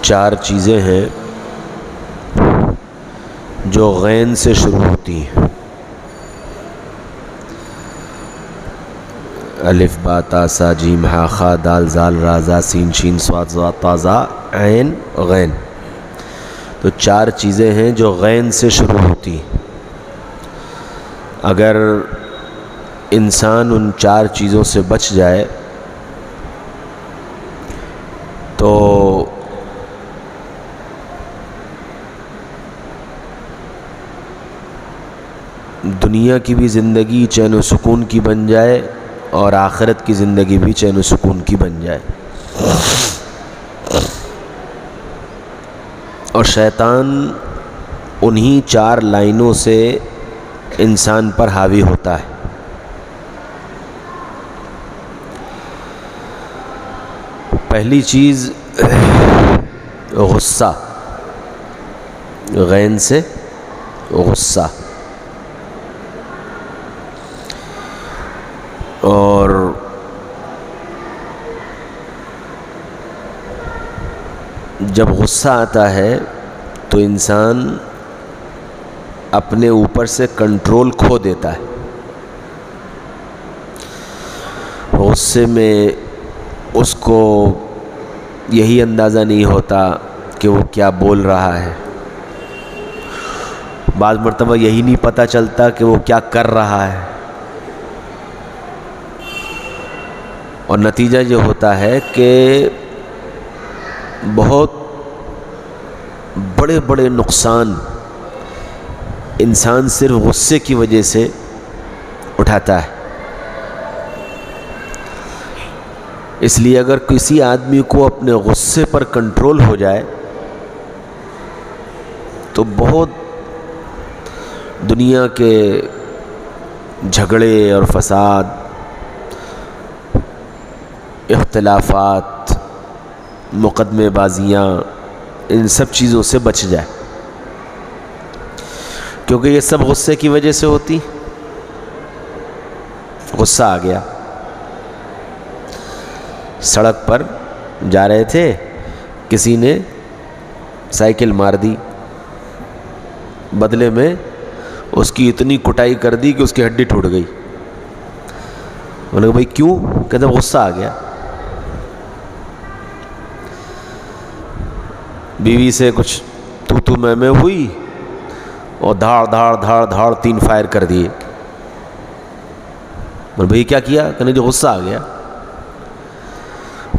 4 چیزیں ہیں جو غین سے شروع ہوتی ہیں. الف با تا سا جیم ہا خا دال زال را زا سین شین صاد ضاد طا ظا عین غین. تو 4 چیزیں ہیں جو غین سے شروع ہوتی ہیں. اگر انسان ان 4 چیزوں سے بچ جائے تو دنیا کی بھی زندگی چین و سکون کی بن جائے اور آخرت کی زندگی بھی چین و سکون کی بن جائے. اور شیطان انہی 4 لائنوں سے انسان پر حاوی ہوتا ہے. پہلی چیز غصہ، غین سے غصہ. اور جب غصہ آتا ہے تو انسان اپنے اوپر سے کنٹرول کھو دیتا ہے. غصے میں اس کو یہی اندازہ نہیں ہوتا کہ وہ کیا بول رہا ہے. بعض مرتبہ یہی نہیں پتہ چلتا کہ وہ کیا کر رہا ہے. اور نتیجہ یہ ہوتا ہے کہ بہت بڑے بڑے نقصان انسان صرف غصے کی وجہ سے اٹھاتا ہے. اس لیے اگر کسی آدمی کو اپنے غصے پر کنٹرول ہو جائے تو بہت دنیا کے جھگڑے اور فساد، اختلافات، مقدمے بازیاں، ان سب چیزوں سے بچ جائے. کیونکہ یہ سب غصے کی وجہ سے ہوتی. غصہ آ گیا، سڑک پر جا رہے تھے، کسی نے سائیکل مار دی، بدلے میں اس کی اتنی کٹائی کر دی کہ اس کی ہڈی ٹوٹ گئی. انہوں نے کہا بھائی کیوں؟ کہتے غصہ آ گیا. بیوی سے کچھ تو میں ہوئی اور دھاڑ دھاڑ دھاڑ دھاڑ 3 فائر کر دیے. بھائی کیا کیا؟ کہنے جو غصہ آ گیا.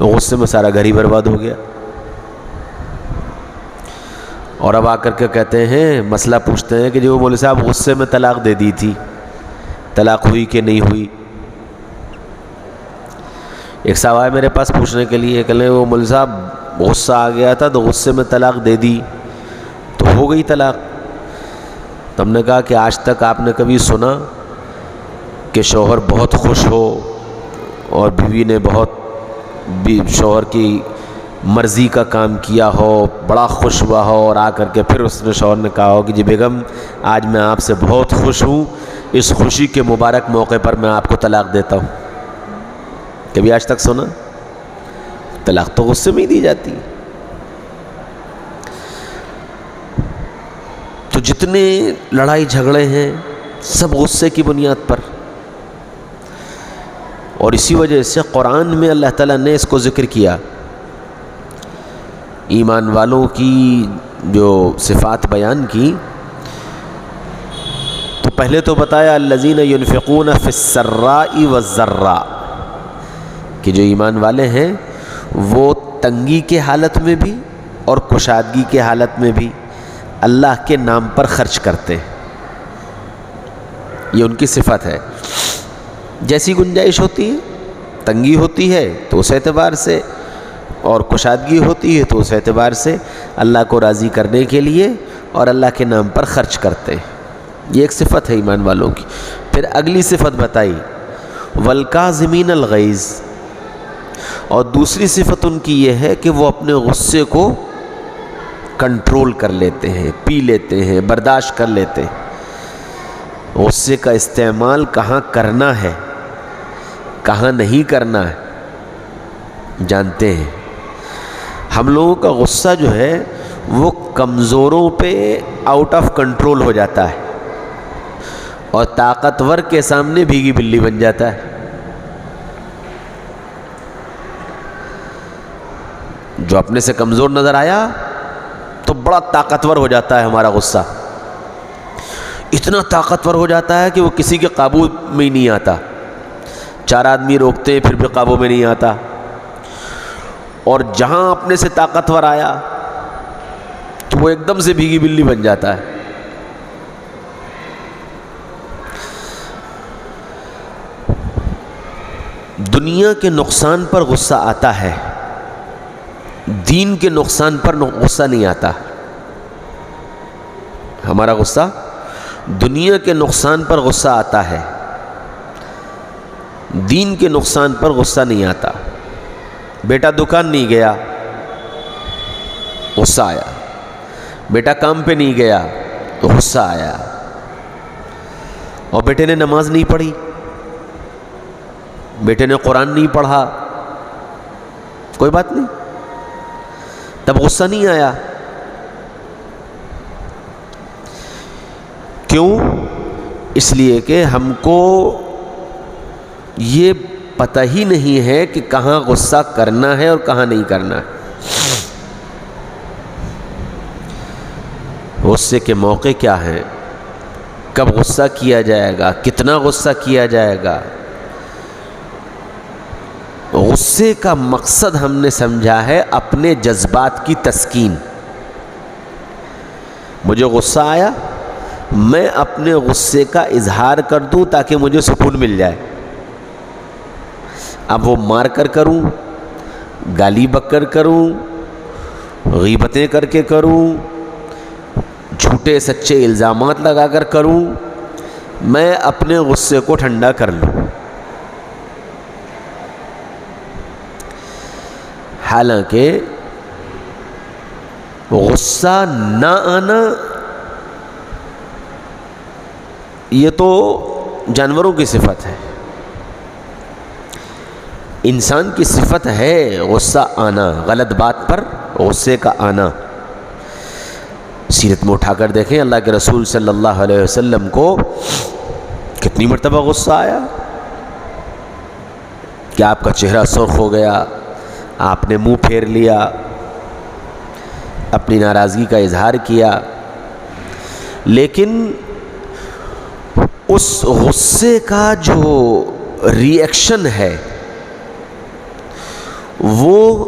غصے میں سارا گھر ہی برباد ہو گیا. اور اب آ کر کے کہتے ہیں، مسئلہ پوچھتے ہیں کہ جو مولوی صاحب غصے میں طلاق دے دی تھی، طلاق ہوئی کہ نہیں ہوئی؟ ایک صاحب آئے میرے پاس پوچھنے کے لیے، کہ لیں وہ مولوی صاحب غصہ آ گیا تھا تو غصے میں طلاق دے دی تو ہو گئی طلاق. تو ہم نے کہا کہ آج تک آپ نے کبھی سنا کہ شوہر بہت خوش ہو اور بیوی نے بہت شوہر کی مرضی کا کام کیا ہو، بڑا خوش ہوا ہو، اور آ کر کے پھر اس نے شوہر نے کہا ہو کہ جی بیگم آج میں آپ سے بہت خوش ہوں، اس خوشی کے مبارک موقع پر میں آپ کو طلاق دیتا ہوں؟ کبھی آج تک سنا؟ طلاق تو غصے میں ہی دی جاتی. تو جتنے لڑائی جھگڑے ہیں سب غصے کی بنیاد پر. اور اسی وجہ سے قرآن میں اللہ تعالیٰ نے اس کو ذکر کیا. ایمان والوں کی جو صفات بیان کی تو پہلے تو بتایا الذین ينفقون فی السراء والضراء، کہ جو ایمان والے ہیں وہ تنگی کے حالت میں بھی اور کشادگی کے حالت میں بھی اللہ کے نام پر خرچ کرتے ہیں. یہ ان کی صفت ہے. جیسی گنجائش ہوتی ہے، تنگی ہوتی ہے تو اس اعتبار سے، اور کشادگی ہوتی ہے تو اس اعتبار سے اللہ کو راضی کرنے کے لیے اور اللہ کے نام پر خرچ کرتے ہیں. یہ ایک صفت ہے ایمان والوں کی. پھر اگلی صفت بتائی والکاظمین الغیظ، اور دوسری صفت ان کی یہ ہے کہ وہ اپنے غصے کو کنٹرول کر لیتے ہیں، پی لیتے ہیں، برداشت کر لیتے ہیں. غصے کا استعمال کہاں کرنا ہے، کہاں نہیں کرنا ہے جانتے ہیں. ہم لوگوں کا غصہ جو ہے وہ کمزوروں پہ آؤٹ آف کنٹرول ہو جاتا ہے اور طاقتور کے سامنے بھیگی بلی بن جاتا ہے. جو اپنے سے کمزور نظر آیا تو بڑا طاقتور ہو جاتا ہے ہمارا غصہ، اتنا طاقتور ہو جاتا ہے کہ وہ کسی کے قابو میں ہی نہیں آتا. 4 آدمی روکتے ہیں پھر بھی قابو میں نہیں آتا. اور جہاں اپنے سے طاقتور آیا تو وہ ایک دم سے بھیگی بلی بن جاتا ہے. دنیا کے نقصان پر غصہ آتا ہے، دین کے نقصان پر غصہ نہیں آتا. ہمارا غصہ دنیا کے نقصان پر غصہ آتا ہے، دین کے نقصان پر غصہ نہیں آتا. بیٹا دکان نہیں گیا، غصہ آیا. بیٹا کام پہ نہیں گیا تو غصہ آیا. اور بیٹے نے نماز نہیں پڑھی، بیٹے نے قرآن نہیں پڑھا، کوئی بات نہیں، تب غصہ نہیں آیا. کیوں؟ اس لیے کہ ہم کو یہ پتہ ہی نہیں ہے کہ کہاں غصہ کرنا ہے اور کہاں نہیں کرنا ہے. غصے کے موقع کیا ہیں، کب غصہ کیا جائے گا، کتنا غصہ کیا جائے گا. غصے کا مقصد ہم نے سمجھا ہے اپنے جذبات کی تسکین. مجھے غصہ آیا، میں اپنے غصے کا اظہار کر دوں تاکہ مجھے سکون مل جائے. اب وہ مار کر کروں، گالی بکر کروں، غیبتیں کر کے کروں، جھوٹے سچے الزامات لگا کر کروں، میں اپنے غصے کو ٹھنڈا کر لوں. حالانکہ غصہ نہ آنا یہ تو جانوروں کی صفت ہے، انسان کی صفت ہے غصہ آنا، غلط بات پر غصے کا آنا. سیرت میں اٹھا کر دیکھیں اللہ کے رسول صلی اللہ علیہ وسلم کو کتنی مرتبہ غصہ آیا کہ آپ کا چہرہ سرخ ہو گیا، آپ نے منہ پھیر لیا، اپنی ناراضگی کا اظہار کیا. لیکن اس غصے کا جو ری ایکشن ہے وہ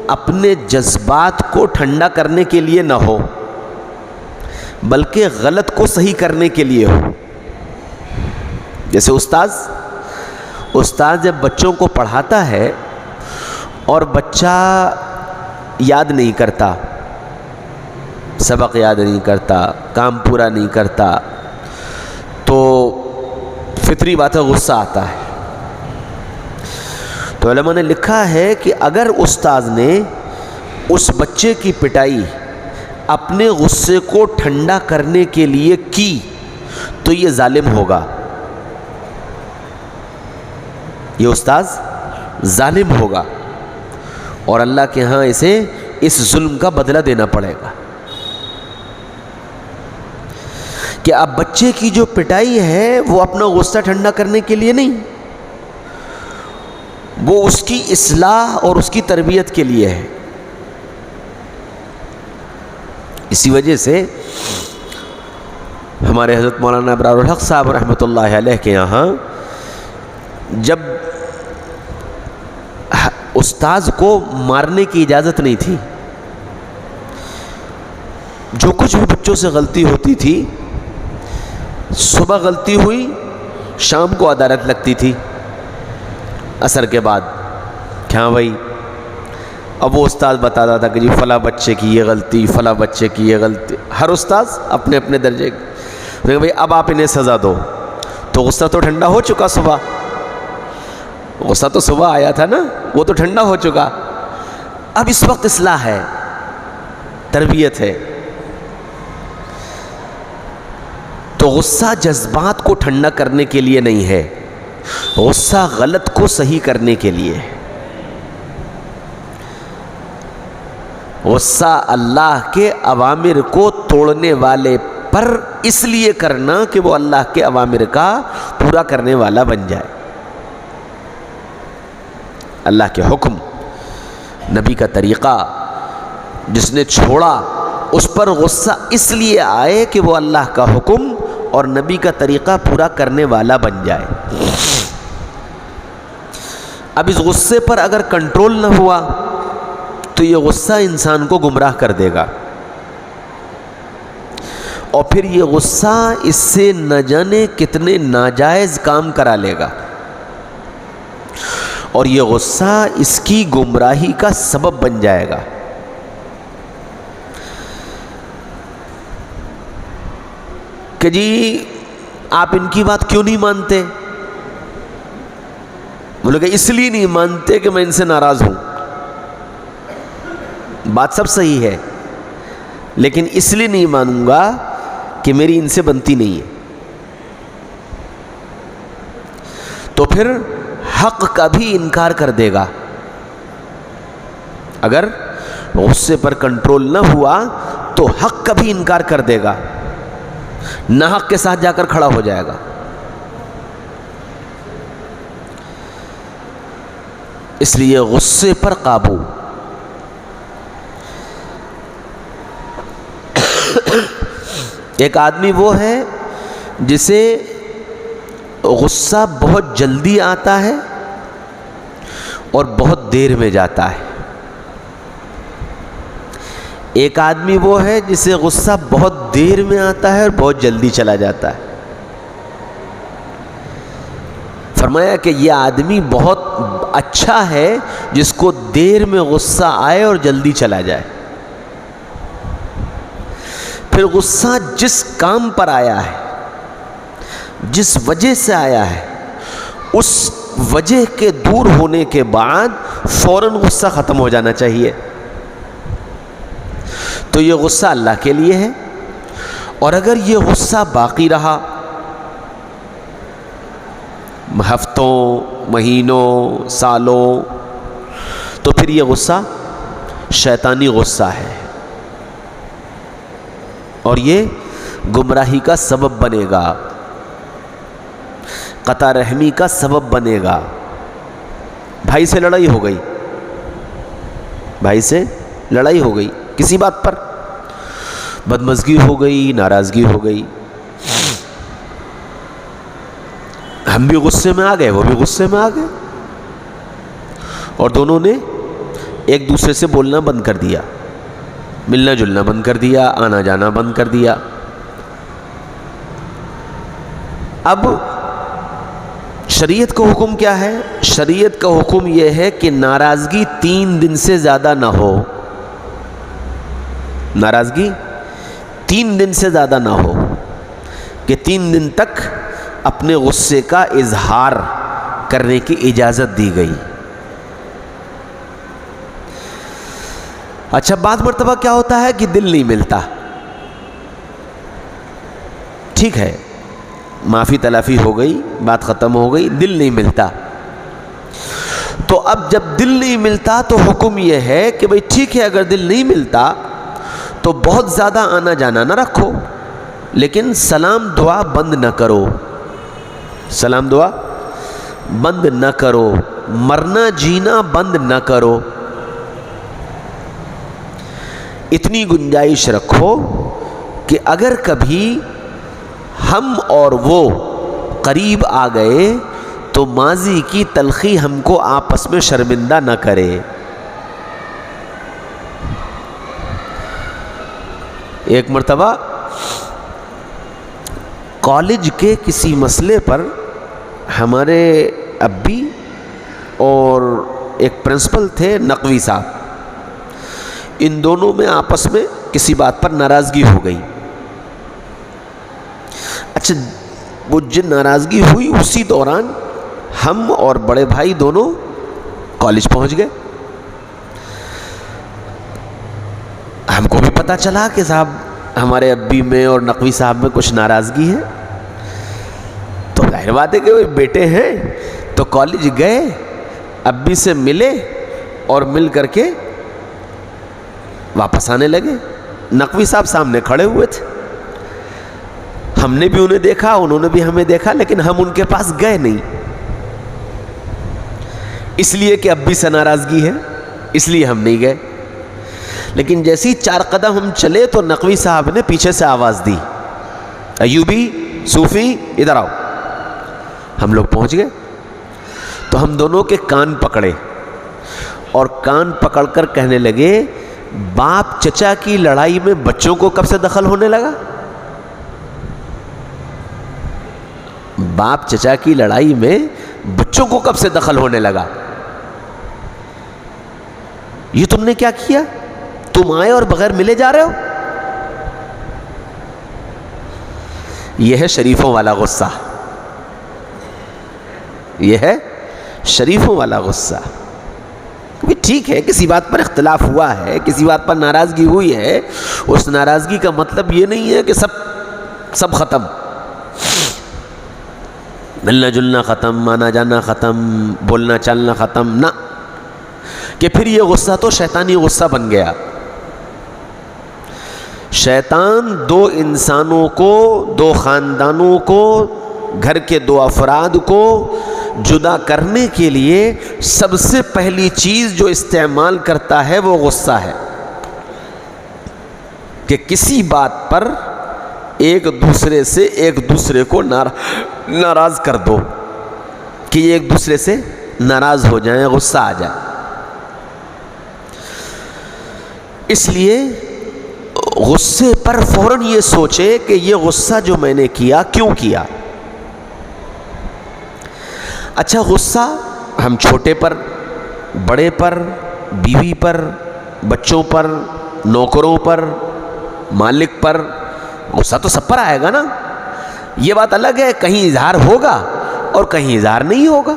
اپنے جذبات کو ٹھنڈا کرنے کے لیے نہ ہو بلکہ غلط کو صحیح کرنے کے لیے ہو. جیسے استاد جب بچوں کو پڑھاتا ہے اور بچہ یاد نہیں کرتا، سبق یاد نہیں کرتا، کام پورا نہیں کرتا، تو فطری بات ہے غصہ آتا ہے. تو علماء نے لکھا ہے کہ اگر استاذ نے اس بچے کی پٹائی اپنے غصے کو ٹھنڈا کرنے کے لیے کی تو یہ ظالم ہوگا، یہ استاذ ظالم ہوگا اور اللہ کے ہاں اسے اس ظلم کا بدلہ دینا پڑے گا. کہ اب بچے کی جو پٹائی ہے وہ اپنا غصہ ٹھنڈا کرنے کے لیے نہیں، وہ اس کی اصلاح اور اس کی تربیت کے لیے ہے. اسی وجہ سے ہمارے حضرت مولانا ابرار الحق صاحب رحمۃ اللہ علیہ کے یہاں جب استاذ کو مارنے کی اجازت نہیں تھی، جو کچھ بھی بچوں سے غلطی ہوتی تھی، صبح غلطی ہوئی شام کو عدالت لگتی تھی عصر کے بعد کہ ہاں بھائی، اب وہ استاذ بتاتا تھا کہ جی فلاں بچے کی یہ غلطی، فلاں بچے کی یہ غلطی. ہر استاذ اپنے اپنے درجے کہ بھائی اب آپ انہیں سزا دو. تو غصہ تو ٹھنڈا ہو چکا، صبح غصہ تو صبح آیا تھا نا، وہ تو ٹھنڈا ہو چکا. اب اس وقت اصلاح ہے، تربیت ہے. تو غصہ جذبات کو ٹھنڈا کرنے کے لیے نہیں ہے، غصہ غلط کو صحیح کرنے کے لیے. غصہ اللہ کے اوامر کو توڑنے والے پر اس لیے کرنا کہ وہ اللہ کے اوامر کا پورا کرنے والا بن جائے. اللہ کے حکم، نبی کا طریقہ جس نے چھوڑا اس پر غصہ اس لیے آئے کہ وہ اللہ کا حکم اور نبی کا طریقہ پورا کرنے والا بن جائے. اب اس غصے پر اگر کنٹرول نہ ہوا تو یہ غصہ انسان کو گمراہ کر دے گا، اور پھر یہ غصہ اس سے نہ جانے کتنے ناجائز کام کرا لے گا، اور یہ غصہ اس کی گمراہی کا سبب بن جائے گا. کہ جی آپ ان کی بات کیوں نہیں مانتے؟ بولے کہ اس لیے نہیں مانتے کہ میں ان سے ناراض ہوں. بات سب صحیح ہے، لیکن اس لیے نہیں مانوں گا کہ میری ان سے بنتی نہیں ہے. تو پھر حق کا بھی انکار کر دے گا. اگر غصے پر کنٹرول نہ ہوا تو حق کا بھی انکار کر دے گا، ناحق کے ساتھ جا کر کھڑا ہو جائے گا. اس لیے غصے پر قابو. ایک آدمی وہ ہے جسے غصہ بہت جلدی آتا ہے اور بہت دیر میں جاتا ہے. ایک آدمی وہ ہے جسے غصہ بہت دیر میں آتا ہے اور بہت جلدی چلا جاتا ہے. فرمایا کہ یہ آدمی بہت اچھا ہے جس کو دیر میں غصہ آئے اور جلدی چلا جائے. پھر غصہ جس کام پر آیا ہے، جس وجہ سے آیا ہے، اس وجہ کے دور ہونے کے بعد فوراً غصہ ختم ہو جانا چاہیے. تو یہ غصہ اللہ کے لیے ہے، اور اگر یہ غصہ باقی رہا ہفتوں، مہینوں، سالوں، تو پھر یہ غصہ شیطانی غصہ ہے، اور یہ گمراہی کا سبب بنے گا، قطع رحمی کا سبب بنے گا. بھائی سے لڑائی ہو گئی، بھائی سے لڑائی ہو گئی کسی بات پر، بدمزگی ہو گئی، ناراضگی ہو گئی، ہم بھی غصے میں آ گئے، وہ بھی غصے میں آ گئے، اور دونوں نے ایک دوسرے سے بولنا بند کر دیا، ملنا جلنا بند کر دیا، آنا جانا بند کر دیا. اب شریعت کا حکم کیا ہے؟ شریعت کا حکم یہ ہے کہ ناراضگی 3 دن سے زیادہ نہ ہو. ناراضگی 3 دن سے زیادہ نہ ہو، کہ 3 دن تک اپنے غصے کا اظہار کرنے کی اجازت دی گئی. اچھا، بعض مرتبہ کیا ہوتا ہے کہ دل نہیں ملتا، ٹھیک ہے، معافی تلافی ہو گئی، بات ختم ہو گئی، دل نہیں ملتا. تو اب جب دل نہیں ملتا تو حکم یہ ہے کہ بھئی ٹھیک ہے، اگر دل نہیں ملتا تو بہت زیادہ آنا جانا نہ رکھو، لیکن سلام دعا بند نہ کرو، سلام دعا بند نہ کرو، مرنا جینا بند نہ کرو. اتنی گنجائش رکھو کہ اگر کبھی ہم اور وہ قریب آ گئے تو ماضی کی تلخی ہم کو آپس میں شرمندہ نہ کرے. ایک مرتبہ کالج کے کسی مسئلے پر ہمارے ابی اور ایک پرنسپل تھے نقوی صاحب، ان دونوں میں آپس میں کسی بات پر ناراضگی ہو گئی. اچھا، وہ جن ناراضگی ہوئی اسی دوران ہم اور بڑے بھائی دونوں کالج پہنچ گئے. ہم کو بھی پتہ چلا کہ صاحب ہمارے ابی میں اور نقوی صاحب میں کچھ ناراضگی ہے. تو ظاہر بات ہے کہ وہ بیٹے ہیں، تو کالج گئے، ابی سے ملے اور مل کر کے واپس آنے لگے. نقوی صاحب سامنے کھڑے ہوئے تھے, ہم نے بھی انہیں دیکھا, انہوں نے بھی ہمیں دیکھا, لیکن ہم ان کے پاس گئے نہیں, اس لیے کہ اب بھی سے ناراضگی ہے, اس لیے ہم نہیں گئے. لیکن جیسے ہی 4 قدم ہم چلے تو نقوی صاحب نے پیچھے سے آواز دی, ایوبی, صوفی, ادھر آؤ. ہم لوگ پہنچ گئے تو ہم دونوں کے کان پکڑے اور کان پکڑ کر کہنے لگے, باپ چچا کی لڑائی میں بچوں کو کب سے دخل ہونے لگا؟ باپ چچا کی لڑائی میں بچوں کو کب سے دخل ہونے لگا؟ یہ تم نے کیا کیا؟ تم آئے اور بغیر ملے جا رہے ہو. یہ ہے شریفوں والا غصہ, یہ ہے شریفوں والا غصہ. ٹھیک ہے, کسی بات پر اختلاف ہوا ہے, کسی بات پر ناراضگی ہوئی ہے, اس ناراضگی کا مطلب یہ نہیں ہے کہ سب ختم, ملنا جلنا ختم, آنا جانا ختم, بولنا چلنا ختم, نہ, کہ پھر یہ غصہ تو شیطانی غصہ بن گیا. شیطان 2 انسانوں کو, 2 خاندانوں کو, گھر کے 2 افراد کو جدا کرنے کے لیے سب سے پہلی چیز جو استعمال کرتا ہے وہ غصہ ہے, کہ کسی بات پر ایک دوسرے کو ناراض کر دو, کہ یہ ایک دوسرے سے ناراض ہو جائیں, غصہ آ جائے. اس لیے غصے پر فوراً یہ سوچے کہ یہ غصہ جو میں نے کیا کیوں کیا. اچھا, غصہ ہم چھوٹے پر, بڑے پر, بیوی پر, بچوں پر, نوکروں پر, مالک پر, غصہ تو سب پر آئے گا نا. یہ بات الگ ہے کہیں اظہار ہوگا اور کہیں اظہار نہیں ہوگا.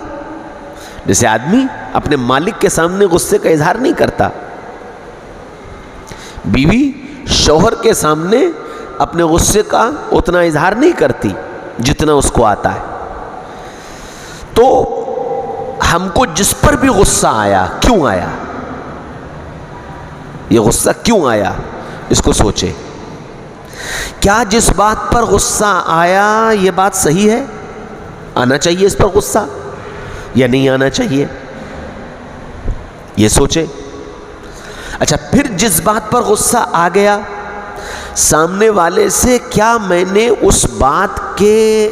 جیسے آدمی اپنے مالک کے سامنے غصے کا اظہار نہیں کرتا, بیوی شوہر کے سامنے اپنے غصے کا اتنا اظہار نہیں کرتی جتنا اس کو آتا ہے. تو ہم کو جس پر بھی غصہ آیا, کیوں آیا, یہ غصہ کیوں آیا, اس کو سوچے. کیا جس بات پر غصہ آیا یہ بات صحیح ہے, آنا چاہیے اس پر غصہ یا نہیں آنا چاہیے, یہ سوچے. اچھا, پھر جس بات پر غصہ آ گیا, سامنے والے سے کیا میں نے اس بات کے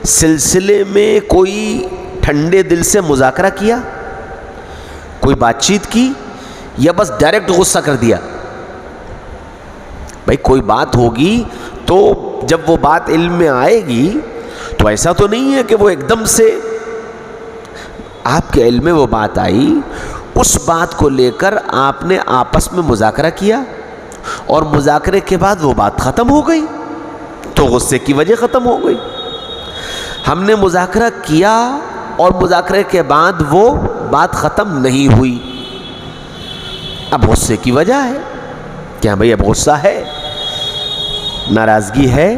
سلسلے میں کوئی ٹھنڈے دل سے مذاکرہ کیا, کوئی بات چیت کی, یا بس ڈائریکٹ غصہ کر دیا؟ بھائی کوئی بات ہوگی تو جب وہ بات علم میں آئے گی تو ایسا تو نہیں ہے کہ وہ ایک دم سے آپ کے علم میں وہ بات آئی, اس بات کو لے کر آپ نے آپس میں مذاکرہ کیا اور مذاکرے کے بعد وہ بات ختم ہو گئی, تو غصے کی وجہ ختم ہو گئی. ہم نے مذاکرہ کیا اور مذاکرے کے بعد وہ بات ختم نہیں ہوئی, اب غصے کی وجہ ہے کیا بھائی, اب غصہ ہے, ناراضگی ہے,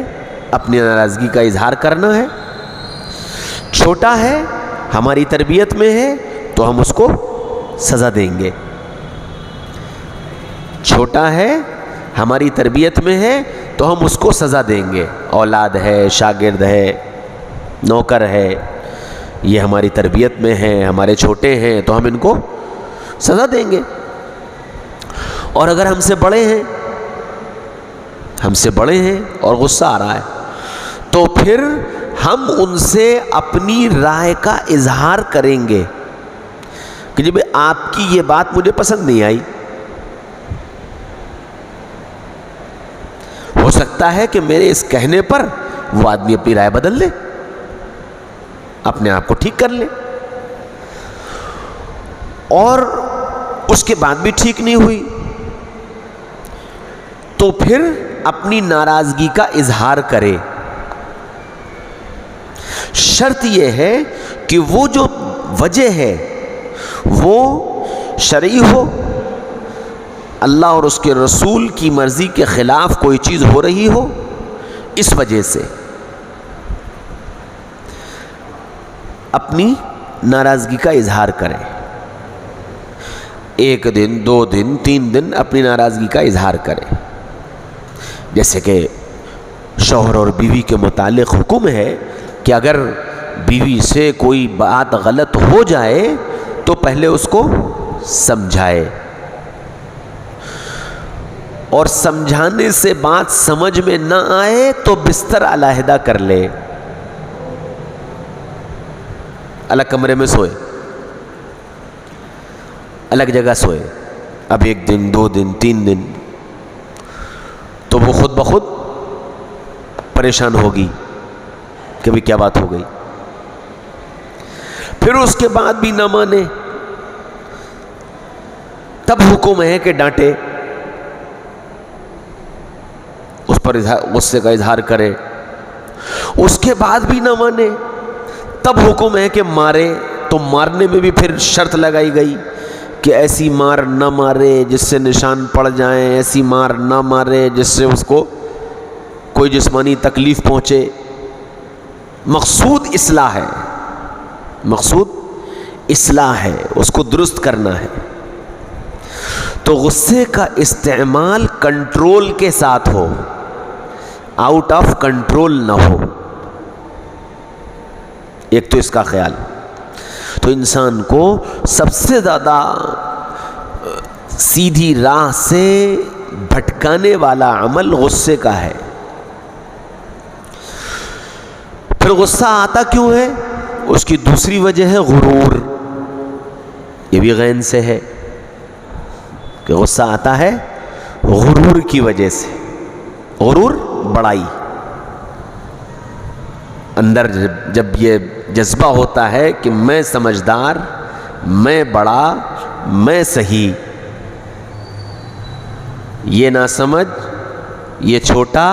اپنی ناراضگی کا اظہار کرنا ہے. چھوٹا ہے, ہماری تربیت میں ہے تو ہم اس کو سزا دیں گے. چھوٹا ہے, ہماری تربیت میں ہے تو ہم اس کو سزا دیں گے. اولاد ہے, شاگرد ہے, نوکر ہے, یہ ہماری تربیت میں ہیں, ہمارے چھوٹے ہیں تو ہم ان کو سزا دیں گے. اور اگر ہم سے بڑے ہیں اور غصہ آ رہا ہے تو پھر ہم ان سے اپنی رائے کا اظہار کریں گے کہ جب آپ کی یہ بات مجھے پسند نہیں آئی. ہو سکتا ہے کہ میرے اس کہنے پر وہ آدمی اپنی رائے بدل لے, اپنے آپ کو ٹھیک کر لے, اور اس کے بعد بھی ٹھیک نہیں ہوئی تو پھر اپنی ناراضگی کا اظہار کرے. شرط یہ ہے کہ وہ جو وجہ ہے وہ شرعی ہو, اللہ اور اس کے رسول کی مرضی کے خلاف کوئی چیز ہو رہی ہو, اس وجہ سے اپنی ناراضگی کا اظہار کرے. 1 دن 2 دن 3 دن اپنی ناراضگی کا اظہار کرے. جیسے کہ شوہر اور بیوی کے متعلق حکم ہے کہ اگر بیوی سے کوئی بات غلط ہو جائے تو پہلے اس کو سمجھائے، اور سمجھانے سے بات سمجھ میں نہ آئے تو بستر علیحدہ کر لے، الگ کمرے میں سوئے، الگ جگہ سوئے. اب 1 دن 2 دن 3 دن تو وہ خود بخود پریشان ہوگی کہ بھی کیا بات ہو گئی. پھر اس کے بعد بھی نہ مانے، تب حکم ہے کہ ڈانٹے، اس پر غصے کا اظہار کرے. اس کے بعد بھی نہ مانے تب حکم ہے کہ مارے. تو مارنے میں بھی پھر شرط لگائی گئی کہ ایسی مار نہ مارے جس سے نشان پڑ جائیں، ایسی مار نہ مارے جس سے اس کو کوئی جسمانی تکلیف پہنچے. مقصود اصلاح ہے، مقصود اصلاح ہے، اس کو درست کرنا ہے. تو غصے کا استعمال کنٹرول کے ساتھ ہو، آؤٹ آف کنٹرول نہ ہو. ایک تو اس کا خیال. تو انسان کو سب سے زیادہ سیدھی راہ سے بھٹکانے والا عمل غصے کا ہے. پھر غصہ آتا کیوں ہے؟ اس کی دوسری وجہ ہے غرور. یہ بھی غین سے ہے کہ غصہ آتا ہے غرور کی وجہ سے. غرور بڑائی، اندر جب یہ جذبہ ہوتا ہے کہ میں سمجھدار، میں بڑا، میں صحیح، یہ نہ سمجھ، یہ چھوٹا،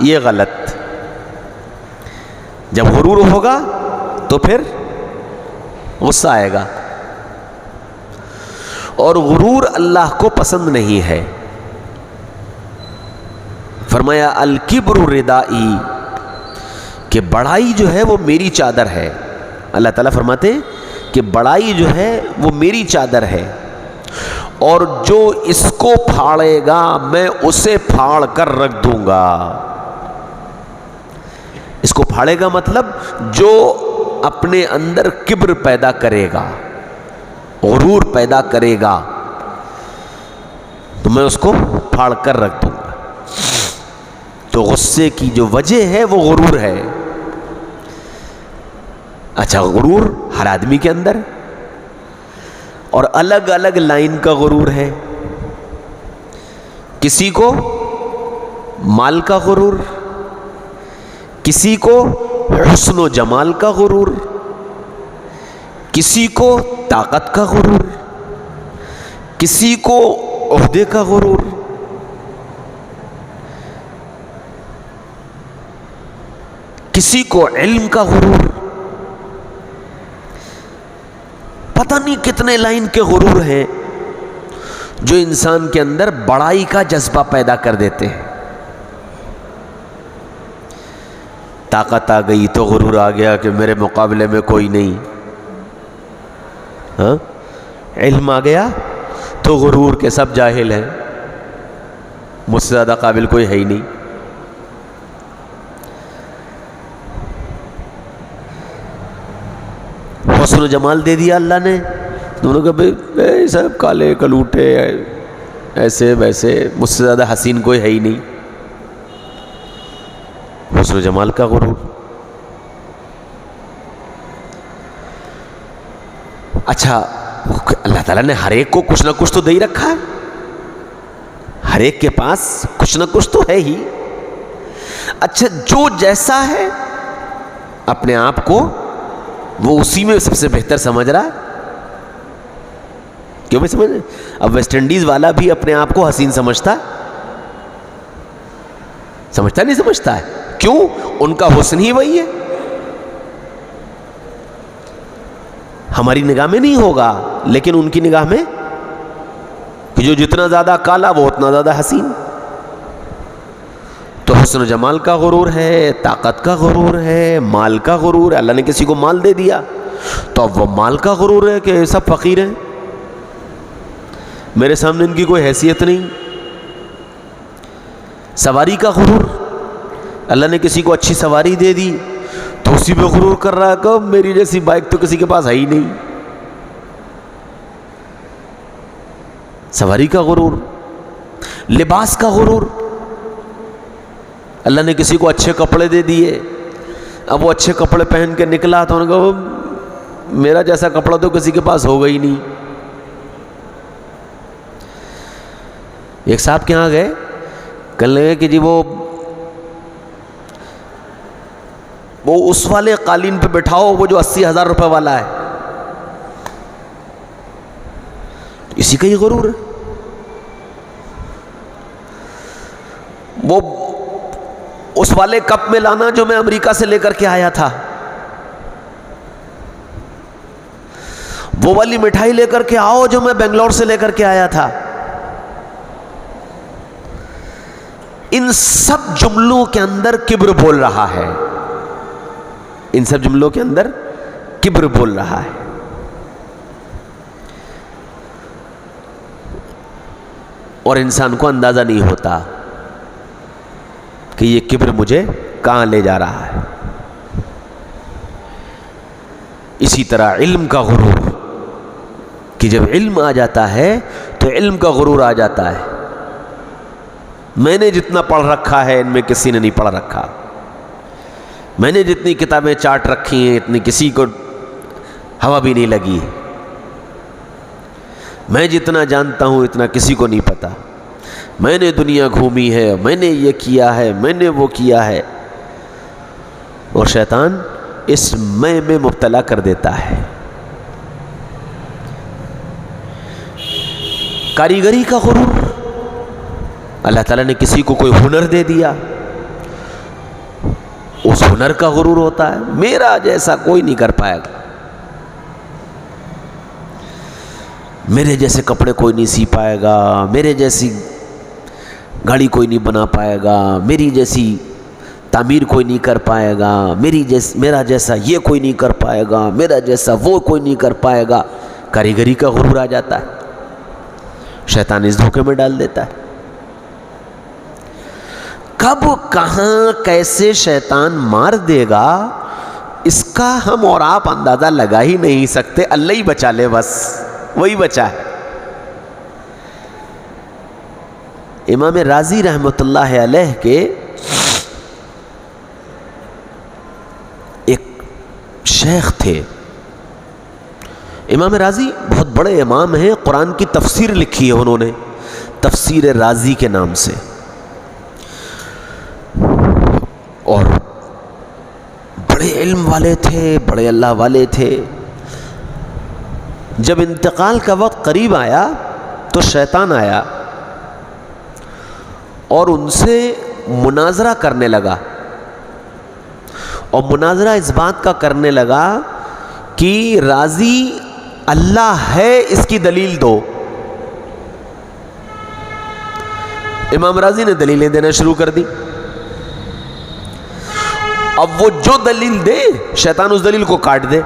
یہ غلط. جب غرور ہوگا تو پھر غصہ آئے گا، اور غرور اللہ کو پسند نہیں ہے. فرمایا الکبر ردائی، کہ بڑائی جو ہے وہ میری چادر ہے. اللہ تعالیٰ فرماتے ہیں کہ بڑائی جو ہے وہ میری چادر ہے، اور جو اس کو پھاڑے گا میں اسے پھاڑ کر رکھ دوں گا. اس کو پھاڑے گا مطلب جو اپنے اندر کبر پیدا کرے گا، غرور پیدا کرے گا، تو میں اس کو پھاڑ کر رکھ دوں گا. تو غصے کی جو وجہ ہے وہ غرور ہے. اچھا، غرور ہر آدمی کے اندر، اور الگ الگ لائن کا غرور ہے. کسی کو مال کا غرور، کسی کو حسن و جمال کا غرور، کسی کو طاقت کا غرور، کسی کو عہدے کا غرور، کسی کو علم کا غرور. پتہ نہیں کتنے لائن کے غرور ہیں جو انسان کے اندر بڑائی کا جذبہ پیدا کر دیتے ہیں. طاقت آ گئی تو غرور آ گیا کہ میرے مقابلے میں کوئی نہیں. ہاں، علم آ گیا تو غرور کے سب جاہل ہیں، مجھ سے زیادہ قابل کوئی ہے ہی نہیں. حسن و جمال دے دیا اللہ نے، دونوں کا بھائی سب کالے کلوٹے ایسے ویسے، مجھ سے زیادہ حسین کوئی ہے ہی نہیں. حسن و جمال کا غرور. اچھا، اللہ تعالیٰ نے ہر ایک کو کچھ نہ کچھ تو دے ہی رکھا ہے، ہر ایک کے پاس کچھ نہ کچھ تو ہے ہی. اچھا، جو جیسا ہے اپنے آپ کو وہ اسی میں سب سے بہتر سمجھ رہا ہے. کیوں بھی سمجھ؟ اب ویسٹ انڈیز والا بھی اپنے آپ کو حسین سمجھتا ہے؟ سمجھتا نہیں سمجھتا ہے. کیوں؟ ان کا حسن ہی وہی ہے. ہماری نگاہ میں نہیں ہوگا، لیکن ان کی نگاہ میں کہ جو جتنا زیادہ کالا وہ اتنا زیادہ حسین. تو حسن و جمال کا غرور ہے، طاقت کا غرور ہے، مال کا غرور ہے. اللہ نے کسی کو مال دے دیا تو اب وہ مال کا غرور ہے کہ سب فقیر ہیں. میرے سامنے ان کی کوئی حیثیت نہیں. سواری کا غرور, اللہ نے کسی کو اچھی سواری دے دی تو اسی پہ غرور کر رہا ہے کہ میری جیسی بائک تو کسی کے پاس ہے ہی نہیں. سواری کا غرور. لباس کا غرور, اللہ نے کسی کو اچھے کپڑے دے دیے, اب وہ اچھے کپڑے پہن کے نکلا تو انہوں نے کہا میرا جیسا کپڑا تو کسی کے پاس ہوگا ہی نہیں. ایک صاحب کے یہاں گئے, کہنے لگے کہ جی وہ اس والے قالین پہ بٹھاؤ وہ جو 80,000 روپے والا ہے. اسی کا ہی غرور ہے. وہ اس والے کپ میں لانا جو میں امریکہ سے لے کر کے آیا تھا, وہ والی مٹھائی لے کر کے آؤ جو میں بنگلور سے لے کر کے آیا تھا. ان سب جملوں کے اندر کبر بول رہا ہے, ان سب جملوں کے اندر کبر بول رہا ہے. اور انسان کو اندازہ نہیں ہوتا کہ یہ کبر مجھے کہاں لے جا رہا ہے. اسی طرح علم کا غرور, کہ جب علم آ جاتا ہے تو علم کا غرور آ جاتا ہے. میں نے جتنا پڑھ رکھا ہے ان میں کسی نے نہیں پڑھ رکھا, میں نے جتنی کتابیں چاٹ رکھی ہیں اتنی کسی کو ہوا بھی نہیں لگی, میں جتنا جانتا ہوں اتنا کسی کو نہیں پتا, میں نے دنیا گھومی ہے, میں نے یہ کیا ہے, میں نے وہ کیا ہے. اور شیطان اس میں مبتلا کر دیتا ہے. کاریگری کا غرور, اللہ تعالیٰ نے کسی کو کوئی ہنر دے دیا, اس ہنر کا غرور ہوتا ہے میرا جیسا کوئی نہیں کر پائے گا, میرے جیسے کپڑے کوئی نہیں سی پائے گا, میرے جیسی گاڑی کوئی نہیں بنا پائے گا, میری جیسی تعمیر کوئی نہیں کر پائے گا, میرا جیسا یہ کوئی نہیں کر پائے گا, میرا جیسا وہ کوئی نہیں کر پائے گا. کاریگری کا غرور آ جاتا ہے, شیطان اس دھوکے میں ڈال دیتا ہے. کب کہاں کیسے شیطان مار دے گا اس کا ہم اور آپ اندازہ لگا ہی نہیں سکتے. اللہ ہی بچا لے, بس وہی بچا ہے. امام رازی رحمۃ اللہ علیہ کے ایک شیخ تھے. امام رازی بہت بڑے امام ہیں, قرآن کی تفسیر لکھی ہے انہوں نے, تفسیر رازی کے نام سے, اور بڑے علم والے تھے, بڑے اللہ والے تھے. جب انتقال کا وقت قریب آیا تو شیطان آیا اور ان سے مناظرہ کرنے لگا, اور مناظرہ اس بات کا کرنے لگا کہ رازی اللہ ہے, اس کی دلیل دو. امام رازی نے دلیلیں دینا شروع کر دی. اب وہ جو دلیل دے شیطان اس دلیل کو کاٹ دے.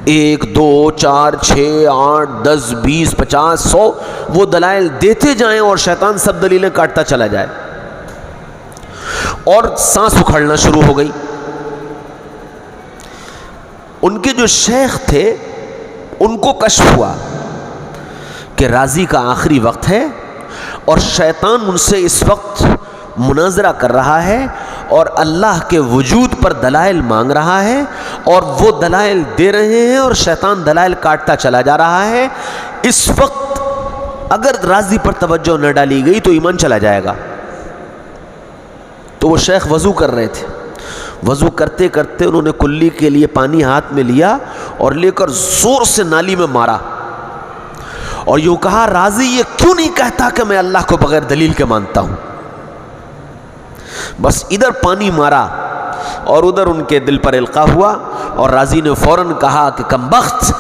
1 2 4 6 8 10 20 50 100 وہ دلائل دیتے جائیں اور شیطان سب دلیلیں کاٹتا چلا جائے, اور سانس اکھڑنا شروع ہو گئی. ان کے جو شیخ تھے ان کو کشف ہوا کہ رازی کا آخری وقت ہے اور شیطان ان سے اس وقت مناظرہ کر رہا ہے اور اللہ کے وجود پر دلائل مانگ رہا ہے, اور وہ دلائل دے رہے ہیں اور شیطان دلائل کاٹتا چلا جا رہا ہے. اس وقت اگر رازی پر توجہ نہ ڈالی گئی تو ایمان چلا جائے گا. تو وہ شیخ وضو کر رہے تھے, وضو کرتے کرتے انہوں نے کلی کے لیے پانی ہاتھ میں لیا اور لے کر زور سے نالی میں مارا, اور یوں کہا رازی یہ کیوں نہیں کہتا کہ میں اللہ کو بغیر دلیل کے مانتا ہوں. بس ادھر پانی مارا اور ادھر ان کے دل پر القاء ہوا, اور رازی نے فوراً کہا کہ کمبخت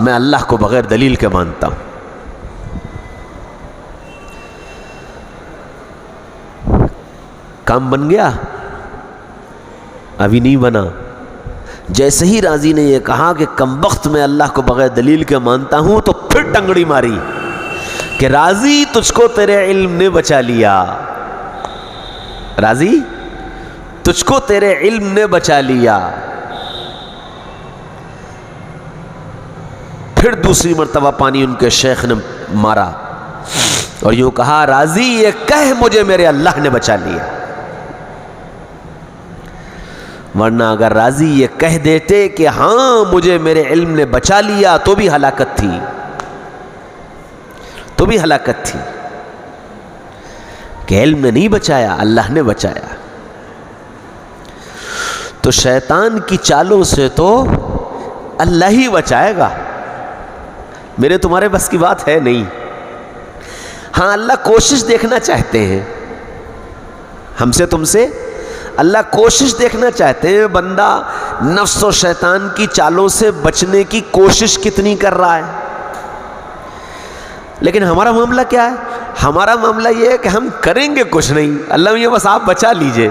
میں اللہ کو بغیر دلیل کے مانتا ہوں. کام بن گیا؟ ابھی نہیں بنا. جیسے ہی رازی نے یہ کہا کہ کمبخت میں اللہ کو بغیر دلیل کے مانتا ہوں تو پھر ٹنگڑی ماری کہ راضی تجھ کو تیرے علم نے بچا لیا، راضی تجھ کو تیرے علم نے بچا لیا۔ پھر دوسری مرتبہ پانی ان کے شیخ نے مارا اور یوں کہا، راضی یہ کہہ مجھے میرے اللہ نے بچا لیا، ورنہ اگر راضی یہ کہہ دیتے کہ ہاں مجھے میرے علم نے بچا لیا تو بھی ہلاکت تھی، تو بھی ہلاکت تھی، کہ علم نے نہیں بچایا، اللہ نے بچایا۔ تو شیطان کی چالوں سے تو اللہ ہی بچائے گا، میرے تمہارے بس کی بات ہے نہیں۔ ہاں اللہ کوشش دیکھنا چاہتے ہیں ہم سے تم سے، اللہ کوشش دیکھنا چاہتے ہیں بندہ نفس و شیطان کی چالوں سے بچنے کی کوشش کتنی کر رہا ہے۔ لیکن ہمارا معاملہ کیا ہے؟ ہمارا معاملہ یہ ہے کہ ہم کریں گے کچھ نہیں، اللہ یہ بس آپ بچا لیجئے۔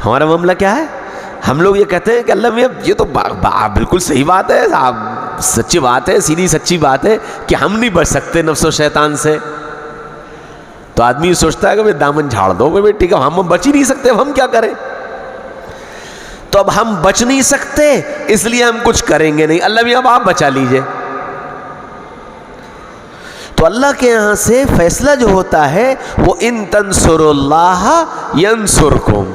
ہمارا معاملہ کیا ہے؟ ہم لوگ یہ کہتے ہیں کہ اللہ میں یہ تو بالکل صحیح بات ہے، سچی بات ہے، سیدھی سچی بات ہے کہ ہم نہیں بچ سکتے نفس و شیطان سے۔ تو آدمی سوچتا ہے کہ دامن جھاڑ دو، ٹھیک ہے ہم بچ ہی نہیں سکتے، اب ہم کیا کریں؟ تو اب ہم بچ نہیں سکتے اس لیے ہم کچھ کریں گے نہیں، اللہ بھی اب آپ بچا لیجئے۔ تو اللہ کے یہاں سے فیصلہ جو ہوتا ہے وہ ان تنصروا اللہ ینصرکم،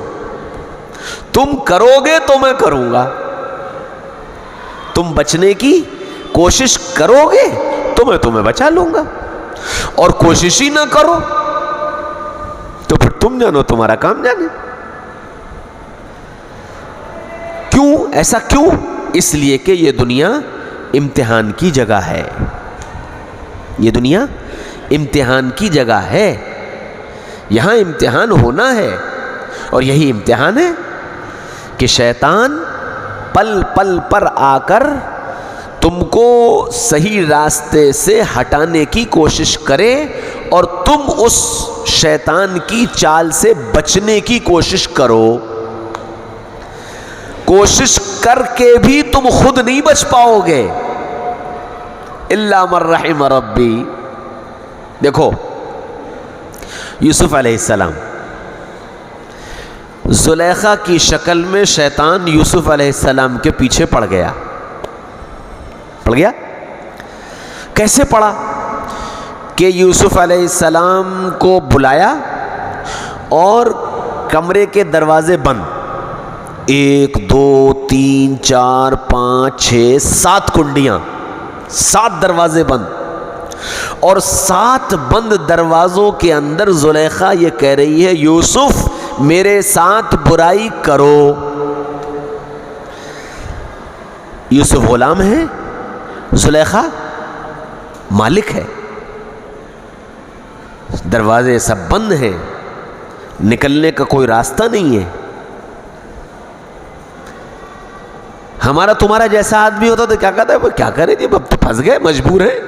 تم کرو گے تو میں کروں گا، تم بچنے کی کوشش کرو گے تو میں تمہیں بچا لوں گا، اور کوشش ہی نہ کرو تو پھر تم جانو، تمہارا کام جانے۔ کیوں ایسا کیوں؟ اس لیے کہ یہ دنیا امتحان کی جگہ ہے، یہ دنیا امتحان کی جگہ ہے، یہاں امتحان ہونا ہے، اور یہی امتحان ہے کہ شیطان پل پل پر آ کر تم کو صحیح راستے سے ہٹانے کی کوشش کرے اور تم اس شیطان کی چال سے بچنے کی کوشش کرو۔ کوشش کر کے بھی تم خود نہیں بچ پاؤ گے، الا من رحم ربی۔ دیکھو یوسف علیہ السلام، زلیخا کی شکل میں شیطان یوسف علیہ السلام کے پیچھے پڑ گیا۔ کیسے پڑا؟ کہ یوسف علیہ السلام کو بلایا اور کمرے کے دروازے بند، 1 2 3 4 5 6 7 کنڈیاں، 7 دروازے بند، اور 7 بند دروازوں کے اندر زلیخا یہ کہہ رہی ہے یوسف میرے ساتھ برائی کرو۔ یوسف غلام ہے، زلیخا مالک ہے، دروازے سب بند ہیں، نکلنے کا کوئی راستہ نہیں ہے۔ ہمارا تمہارا جیسا آدمی ہوتا تو کیا کہتا ہے، کیا کریں جی، اب تو پھنس گئے، مجبور ہیں،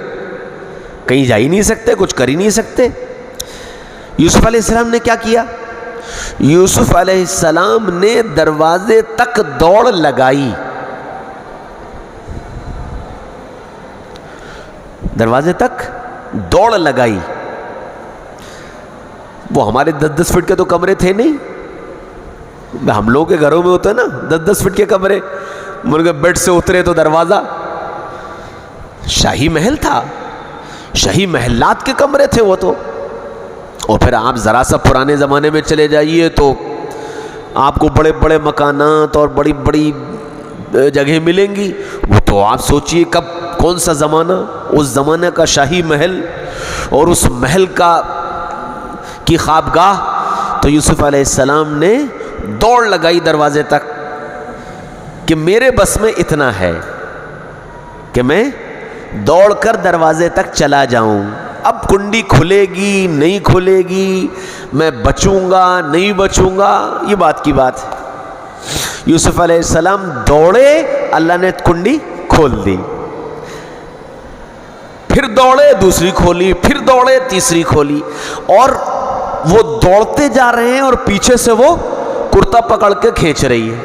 کہیں جا ہی نہیں سکتے، کچھ کر ہی نہیں سکتے۔ یوسف علیہ السلام نے کیا کیا؟ یوسف علیہ السلام نے دروازے تک دوڑ لگائی، دروازے تک دوڑ لگائی۔ وہ ہمارے 10-10 فٹ کے تو کمرے تھے نہیں، ہم لوگوں کے گھروں میں ہوتے ہیں نا 10-10 فٹ کے کمرے، مرغے بیڈ سے اترے تو دروازہ، شاہی محل تھا، شاہی محلات کے کمرے تھے وہ تو۔ اور پھر آپ ذرا سا پرانے زمانے میں چلے جائیے تو آپ کو بڑے بڑے مکانات اور بڑی بڑی جگہیں ملیں گی، وہ تو آپ سوچئے کب کون سا زمانہ، اس زمانے کا شاہی محل اور اس محل کی خوابگاہ۔ تو یوسف علیہ السلام نے دوڑ لگائی دروازے تک کہ میرے بس میں اتنا ہے کہ میں دوڑ کر دروازے تک چلا جاؤں، اب کنڈی کھلے گی نہیں کھلے گی، میں بچوں گا نہیں بچوں گا، یہ بات کی بات ہے۔ یوسف علیہ السلام دوڑے، اللہ نے کنڈی کھول دی، پھر دوڑے دوسری کھولی، پھر دوڑے تیسری کھولی، اور وہ دوڑتے جا رہے ہیں اور پیچھے سے وہ کرتا پکڑ کے کھینچ رہی ہے۔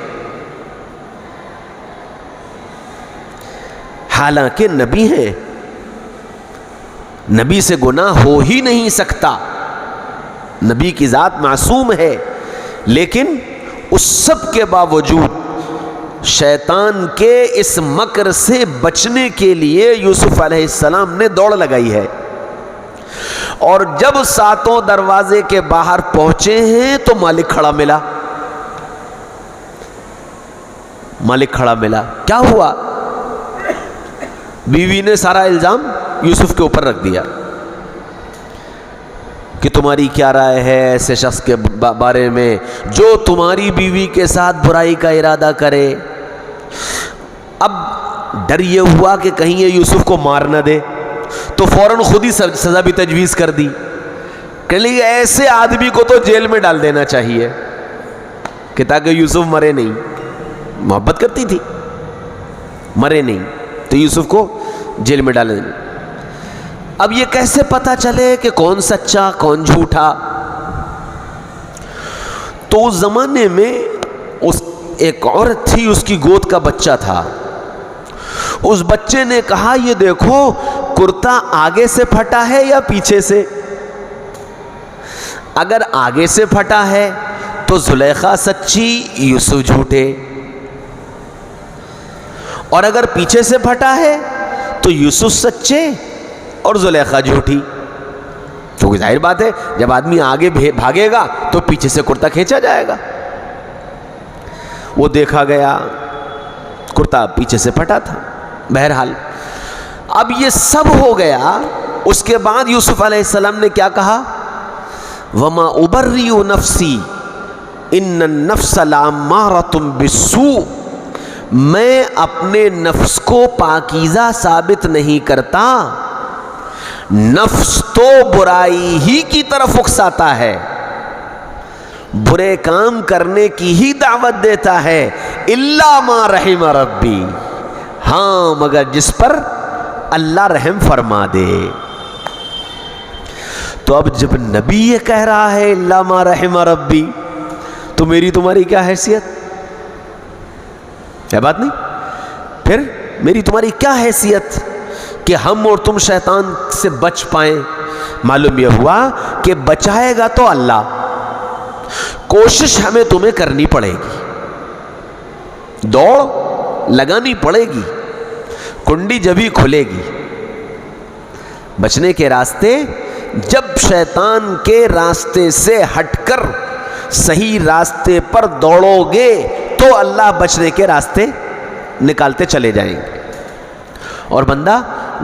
حالانکہ نبی ہیں، نبی سے گناہ ہو ہی نہیں سکتا، نبی کی ذات معصوم ہے، لیکن اس سب کے باوجود شیطان کے اس مکر سے بچنے کے لیے یوسف علیہ السلام نے دوڑ لگائی ہے. اور جب ساتوں دروازے کے باہر پہنچے ہیں تو مالک کھڑا ملا. مالک کھڑا ملا. کیا ہوا؟ بیوی نے سارا الزام یوسف کے اوپر رکھ دیا کہ تمہاری کیا رائے ہے ایسے شخص کے بارے میں جو تمہاری بیوی کے ساتھ برائی کا ارادہ کرے. اب ڈر یہ ہوا کہ کہیں یہ یوسف کو مار نہ دے، تو فوراً خود ہی سزا بھی تجویز کر دی کہ لیے ایسے آدمی کو تو جیل میں ڈال دینا چاہیے کہ تاکہ یوسف مرے نہیں. محبت کرتی تھی، مرے نہیں تو یوسف کو جیل میں ڈالیں. اب یہ کیسے پتا چلے کہ کون سچا کون جھوٹا؟ تو اس زمانے میں ایک عورت تھی، اس کی گود کا بچہ تھا. اس بچے نے کہا یہ دیکھو کرتا آگے سے پھٹا ہے یا پیچھے سے؟ اگر آگے سے پھٹا ہے تو زلیخا سچی یوسف جھوٹے، اور اگر پیچھے سے پھٹا ہے تو یوسف سچے اور زلیخا جھوٹی. کیونکہ ظاہر بات ہے جب آدمی آگے بھاگے گا تو پیچھے سے کرتا کھینچا جائے گا. وہ دیکھا گیا کرتا پیچھے سے پھٹا تھا. بہرحال اب یہ سب ہو گیا. اس کے بعد یوسف علیہ السلام نے کیا کہا؟ وَمَا أُبَرِّئُ نَفْسِي إِنَّ النَّفْسَ لَأَمَّارَةٌ بِالسُّوءِ. میں اپنے نفس کو پاکیزہ ثابت نہیں کرتا، نفس تو برائی ہی کی طرف اکساتا ہے، برے کام کرنے کی ہی دعوت دیتا ہے. الا ما رحم ربی، ہاں مگر جس پر اللہ رحم فرما دے. تو اب جب نبی یہ کہہ رہا ہے الا ما رحم ربی، تو میری تمہاری کیا حیثیت ہے؟ بات نہیں. پھر میری تمہاری کیا حیثیت کہ ہم اور تم شیطان سے بچ پائیں؟ معلوم یہ ہوا کہ بچائے گا تو اللہ. کوشش ہمیں تمہیں کرنی پڑے گی، دوڑ لگانی پڑے گی، کنڈی جبھی کھلے گی. بچنے کے راستے، جب شیطان کے راستے سے ہٹ کر صحیح راستے پر دوڑو گے تو اللہ بچنے کے راستے نکالتے چلے جائیں گے اور بندہ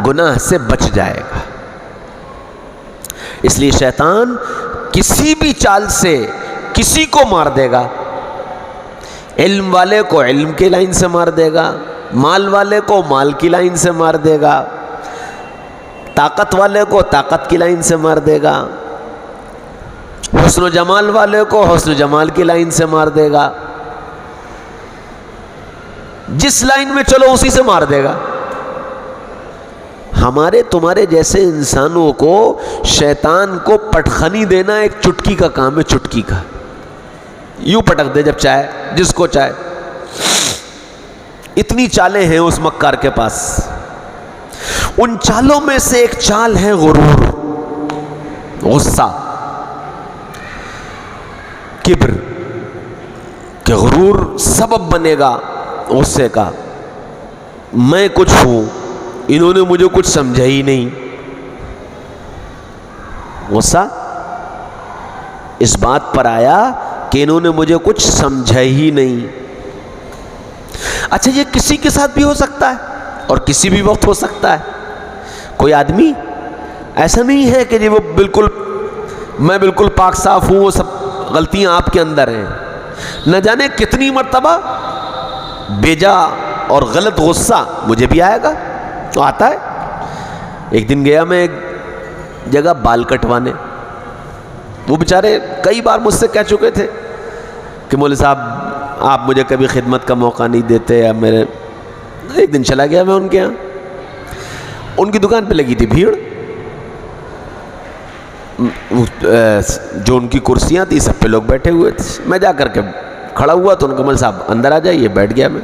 گناہ سے بچ جائے گا. اس لیے شیطان کسی بھی چال سے کسی کو مار دے گا. علم والے کو علم کی لائن سے مار دے گا، مال والے کو مال کی لائن سے مار دے گا، طاقت والے کو طاقت کی لائن سے مار دے گا، حسن و جمال والے کو حسن و جمال کی لائن سے مار دے گا. جس لائن میں چلو اسی سے مار دے گا. ہمارے تمہارے جیسے انسانوں کو شیطان کو پٹخنی دینا ایک چٹکی کا کام ہے. چٹکی کا یوں پٹک دے جب چاہے، جس کو چاہے. اتنی چالیں ہیں اس مکار کے پاس. ان چالوں میں سے ایک چال ہے غرور، غصہ، کبر، کہ غرور سبب بنے گا غصے کا. میں کچھ ہوں، انہوں نے مجھے کچھ سمجھا ہی نہیں. غصہ اس بات پر آیا کہ انہوں نے مجھے کچھ سمجھا ہی نہیں. اچھا، یہ کسی کے ساتھ بھی ہو سکتا ہے اور کسی بھی وقت ہو سکتا ہے. کوئی آدمی ایسا نہیں ہے کہ وہ میں بالکل پاک صاف ہوں، وہ سب غلطیاں آپ کے اندر ہیں. نہ جانے کتنی مرتبہ بیجا اور غلط غصہ مجھے بھی آئے گا، تو آتا ہے. ایک دن گیا میں ایک جگہ بال کٹوانے. وہ بیچارے کئی بار مجھ سے کہہ چکے تھے کہ مولوی صاحب آپ مجھے کبھی خدمت کا موقع نہیں دیتے. اب ایک دن چلا گیا میں ان کے یہاں. ان کی دکان پہ لگی تھی بھیڑ. جو ان کی کرسیاں تھی سب پہ لوگ بیٹھے ہوئے تھے. میں جا کر کے کھڑا ہوا تو ان کو مولوی صاحب اندر آ جائیے. بیٹھ گیا میں.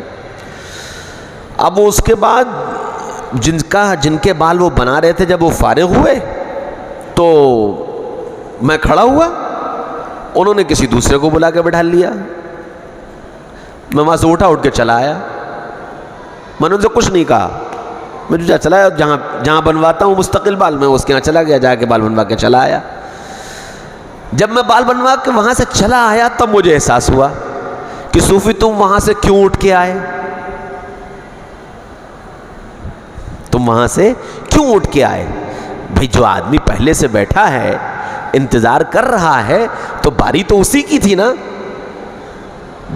اب اس کے بعد جن کے بال وہ بنا رہے تھے، جب وہ فارغ ہوئے تو میں کھڑا ہوا، انہوں نے کسی دوسرے کو بلا کے بٹھا لیا، میں وہاں سے اٹھ کے چلا آیا، میں نے ان سے کچھ نہیں کہا، میں جو چلا آیا، جہاں بنواتا ہوں مستقل بال، میں اس کے یہاں چلا گیا، جا کے بال بنوا کے چلا آیا۔ جب میں بال بنوا کے وہاں سے چلا آیا تب مجھے احساس ہوا کہ صوفی تم وہاں سے کیوں اٹھ کے آئے، تم وہاں سے کیوں اٹھ کے آئے؟ بھئی جو آدمی پہلے سے بیٹھا ہے، انتظار کر رہا ہے، تو باری تو اسی کی تھی نا،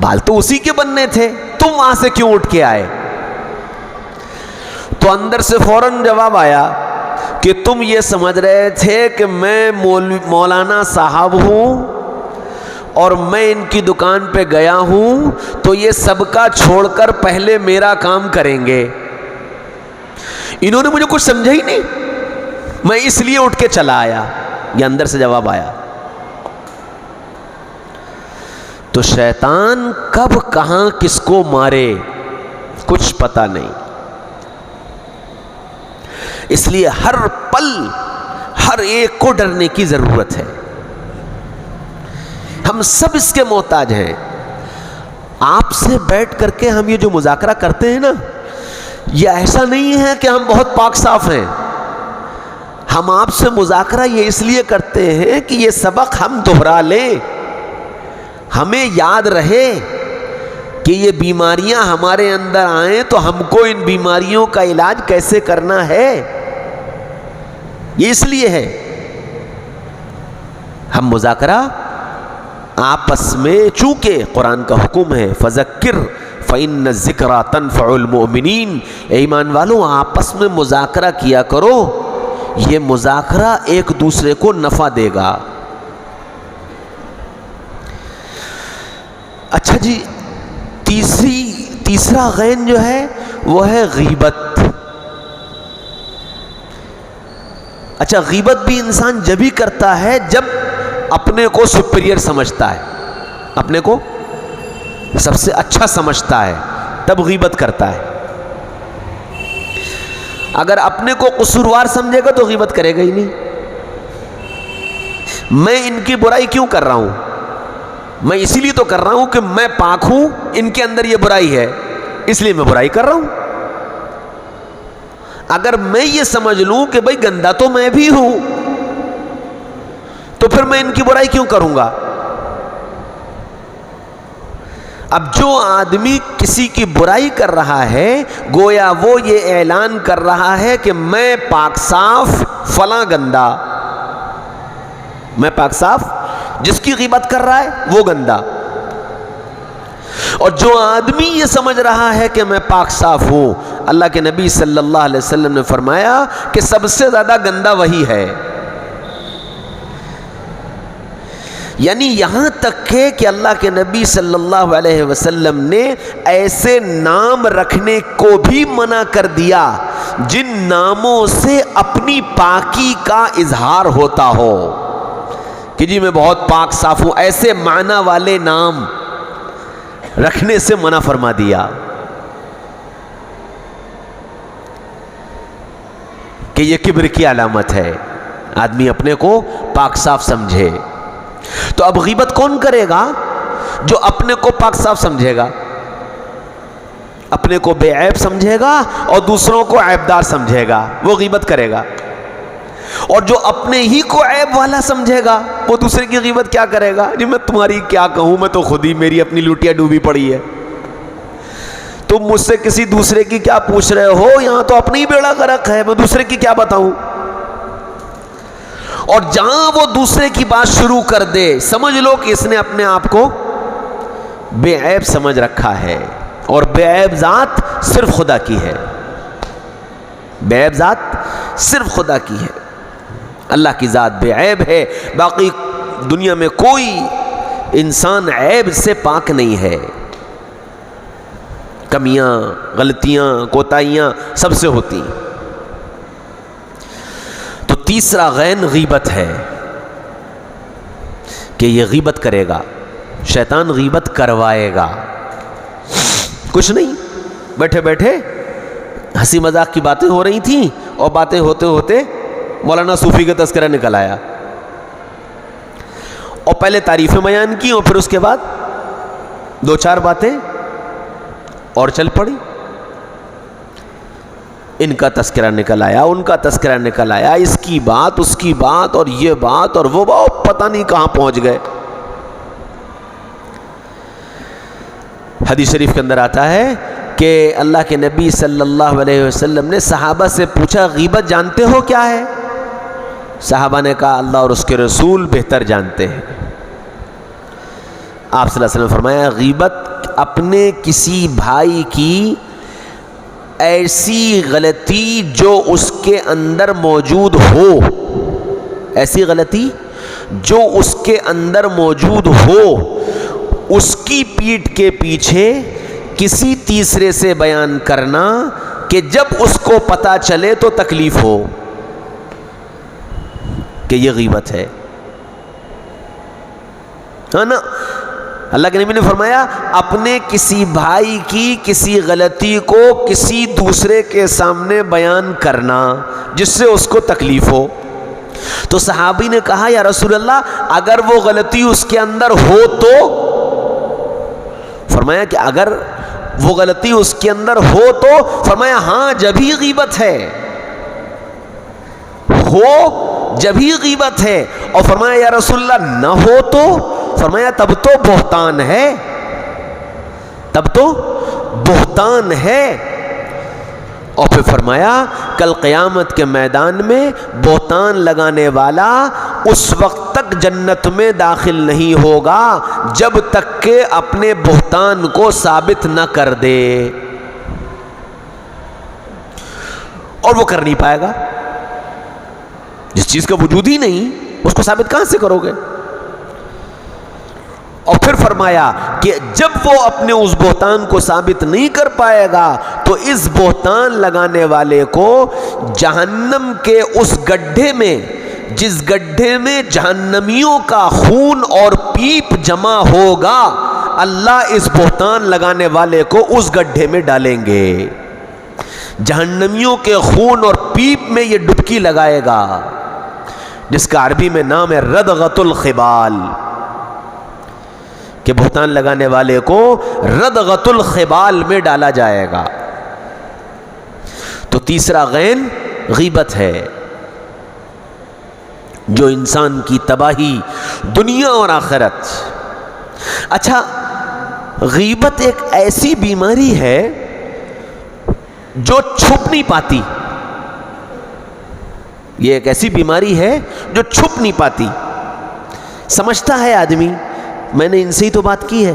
بال تو اسی کے بننے تھے، تم وہاں سے کیوں اٹھ کے آئے؟ تو اندر سے فوراً جواب آیا کہ تم یہ سمجھ رہے تھے کہ میں مولانا صاحب ہوں اور میں ان کی دکان پہ گیا ہوں تو یہ سب کا چھوڑ کر پہلے میرا کام کریں گے۔ انہوں نے مجھے کچھ سمجھا ہی نہیں، میں اس لیے اٹھ کے چلا آیا، یہ اندر سے جواب آیا۔ تو شیطان کب کہاں کس کو مارے کچھ پتہ نہیں، اس لیے ہر پل ہر ایک کو ڈرنے کی ضرورت ہے۔ ہم سب اس کے محتاج ہیں۔ آپ سے بیٹھ کر کے ہم یہ جو مذاکرہ کرتے ہیں نا، یہ ایسا نہیں ہے کہ ہم بہت پاک صاف ہیں۔ ہم آپ سے مذاکرہ یہ اس لیے کرتے ہیں کہ یہ سبق ہم دہرا لیں، ہمیں یاد رہے کہ یہ بیماریاں ہمارے اندر آئیں تو ہم کو ان بیماریوں کا علاج کیسے کرنا ہے، یہ اس لیے ہے۔ ہم مذاکرہ آپس میں، چونکہ قرآن کا حکم ہے فذکر فإن الذکریٰ تنفع المؤمنین، ایمان والوں آپس میں مذاکرہ کیا کرو، یہ مذاکرہ ایک دوسرے کو نفع دے گا۔ اچھا جی، تیسرا غین جو ہے وہ ہے غیبت۔ اچھا، غیبت بھی انسان جب ہی کرتا ہے جب اپنے کو سپیریئر سمجھتا ہے، اپنے کو سب سے اچھا سمجھتا ہے، تب غیبت کرتا ہے۔ اگر اپنے کو قصوروار سمجھے گا تو غیبت کرے گا ہی نہیں۔ میں ان کی برائی کیوں کر رہا ہوں؟ میں اسی لیے تو کر رہا ہوں کہ میں پاک ہوں، ان کے اندر یہ برائی ہے، اس لیے میں برائی کر رہا ہوں۔ اگر میں یہ سمجھ لوں کہ بھئی گندا تو میں بھی ہوں، تو پھر میں ان کی برائی کیوں کروں گا؟ اب جو آدمی کسی کی برائی کر رہا ہے، گویا وہ یہ اعلان کر رہا ہے کہ میں پاک صاف، فلاں گندا، میں پاک صاف، جس کی غیبت کر رہا ہے وہ گندا۔ اور جو آدمی یہ سمجھ رہا ہے کہ میں پاک صاف ہوں، اللہ کے نبی صلی اللہ علیہ وسلم نے فرمایا کہ سب سے زیادہ گندا وہی ہے۔ یعنی یہاں تک کہ اللہ کے نبی صلی اللہ علیہ وسلم نے ایسے نام رکھنے کو بھی منع کر دیا جن ناموں سے اپنی پاکی کا اظہار ہوتا ہو، کہ جی میں بہت پاک صاف ہوں، ایسے معنی والے نام رکھنے سے منع فرما دیا کہ یہ کبر کی علامت ہے، آدمی اپنے کو پاک صاف سمجھے۔ تو اب غیبت کون کرے گا؟ جو اپنے کو پاک صاف سمجھے گا، اپنے کو بے عیب سمجھے گا اور دوسروں کو عیبدار سمجھے گا، وہ غیبت کرے گا۔ اور جو اپنے ہی کو عیب والا سمجھے گا، وہ دوسرے کی غیبت کیا کرے گا؟ جی میں تمہاری کیا کہوں، میں تو خود ہی، میری اپنی لوٹیا ڈوبی پڑی ہے، تم مجھ سے کسی دوسرے کی کیا پوچھ رہے ہو، یہاں تو اپنی بیڑا غرق ہے، میں دوسرے کی کیا بتاؤں۔ اور جہاں وہ دوسرے کی بات شروع کر دے، سمجھ لو کہ اس نے اپنے آپ کو بے عیب سمجھ رکھا ہے، اور بے عیب ذات صرف خدا کی ہے، بے عیب ذات صرف خدا کی ہے، اللہ کی ذات بے عیب ہے، باقی دنیا میں کوئی انسان عیب سے پاک نہیں ہے، کمیاں، غلطیاں، کوتاہیاں سب سے ہوتی ہیں۔ تو تیسرا غین غیبت ہے کہ یہ غیبت کرے گا، شیطان غیبت کروائے گا، کچھ نہیں، بیٹھے بیٹھے ہنسی مذاق کی باتیں ہو رہی تھیں اور باتیں ہوتے ہوتے مولانا صوفی کا تذکرہ نکل آیا، اور پہلے تعریفیں بیان کی اور پھر اس کے بعد دو چار باتیں اور چل پڑی. ان کا تذکرہ نکل آیا، ان کا تذکرہ نکل آیا، اس کی بات، اس کی بات، اور یہ بات اور وہ بات، پتہ نہیں کہاں پہنچ گئے. حدیث شریف کے اندر آتا ہے کہ اللہ کے نبی صلی اللہ علیہ وسلم نے صحابہ سے پوچھا غیبت جانتے ہو کیا ہے؟ صحابہ نے کہا اللہ اور اس کے رسول بہتر جانتے ہیں. آپ صلی اللہ علیہ وسلم نے فرمایا غیبت اپنے کسی بھائی کی ایسی غلطی جو اس کے اندر موجود ہو، ایسی غلطی جو اس کے اندر موجود ہو، اس کی پیٹھ کے پیچھے کسی تیسرے سے بیان کرنا کہ جب اس کو پتہ چلے تو تکلیف ہو کہ یہ غیبت ہے نا. اللہ کے نبی نے فرمایا اپنے کسی بھائی کی کسی غلطی کو کسی دوسرے کے سامنے بیان کرنا جس سے اس کو تکلیف ہو. تو صحابی نے کہا یا رسول اللہ اگر وہ غلطی اس کے اندر ہو تو؟ فرمایا کہ اگر وہ غلطی اس کے اندر ہو تو؟ فرمایا ہاں جبھی غیبت ہے، ہو جبھی غیبت ہے. اور فرمایا یا رسول اللہ نہ ہو تو؟ فرمایا تب تو بہتان ہے، تب تو بہتان ہے. اور پھر فرمایا کل قیامت کے میدان میں بہتان لگانے والا اس وقت تک جنت میں داخل نہیں ہوگا جب تک کہ اپنے بہتان کو ثابت نہ کر دے، اور وہ کر نہیں پائے گا. جس چیز کا وجود ہی نہیں اس کو ثابت کہاں سے کرو گے؟ اور پھر فرمایا کہ جب وہ اپنے اس بہتان کو ثابت نہیں کر پائے گا تو اس بہتان لگانے والے کو جہنم کے اس گڈھے میں، جس گڈھے میں جہنمیوں کا خون اور پیپ جمع ہوگا، اللہ اس بہتان لگانے والے کو اس گڈھے میں ڈالیں گے. جہنمیوں کے خون اور پیپ میں یہ ڈبکی لگائے گا جس کا عربی میں نام ہے ردغۃ الخبال، کہ بہتان لگانے والے کو ردغۃ الخبال میں ڈالا جائے گا. تو تیسرا غین غیبت ہے جو انسان کی تباہی دنیا اور آخرت. اچھا غیبت ایک ایسی بیماری ہے جو چھپ نہیں پاتی، یہ ایک ایسی بیماری ہے جو چھپ نہیں پاتی. سمجھتا ہے آدمی میں نے ان سے ہی تو بات کی ہے،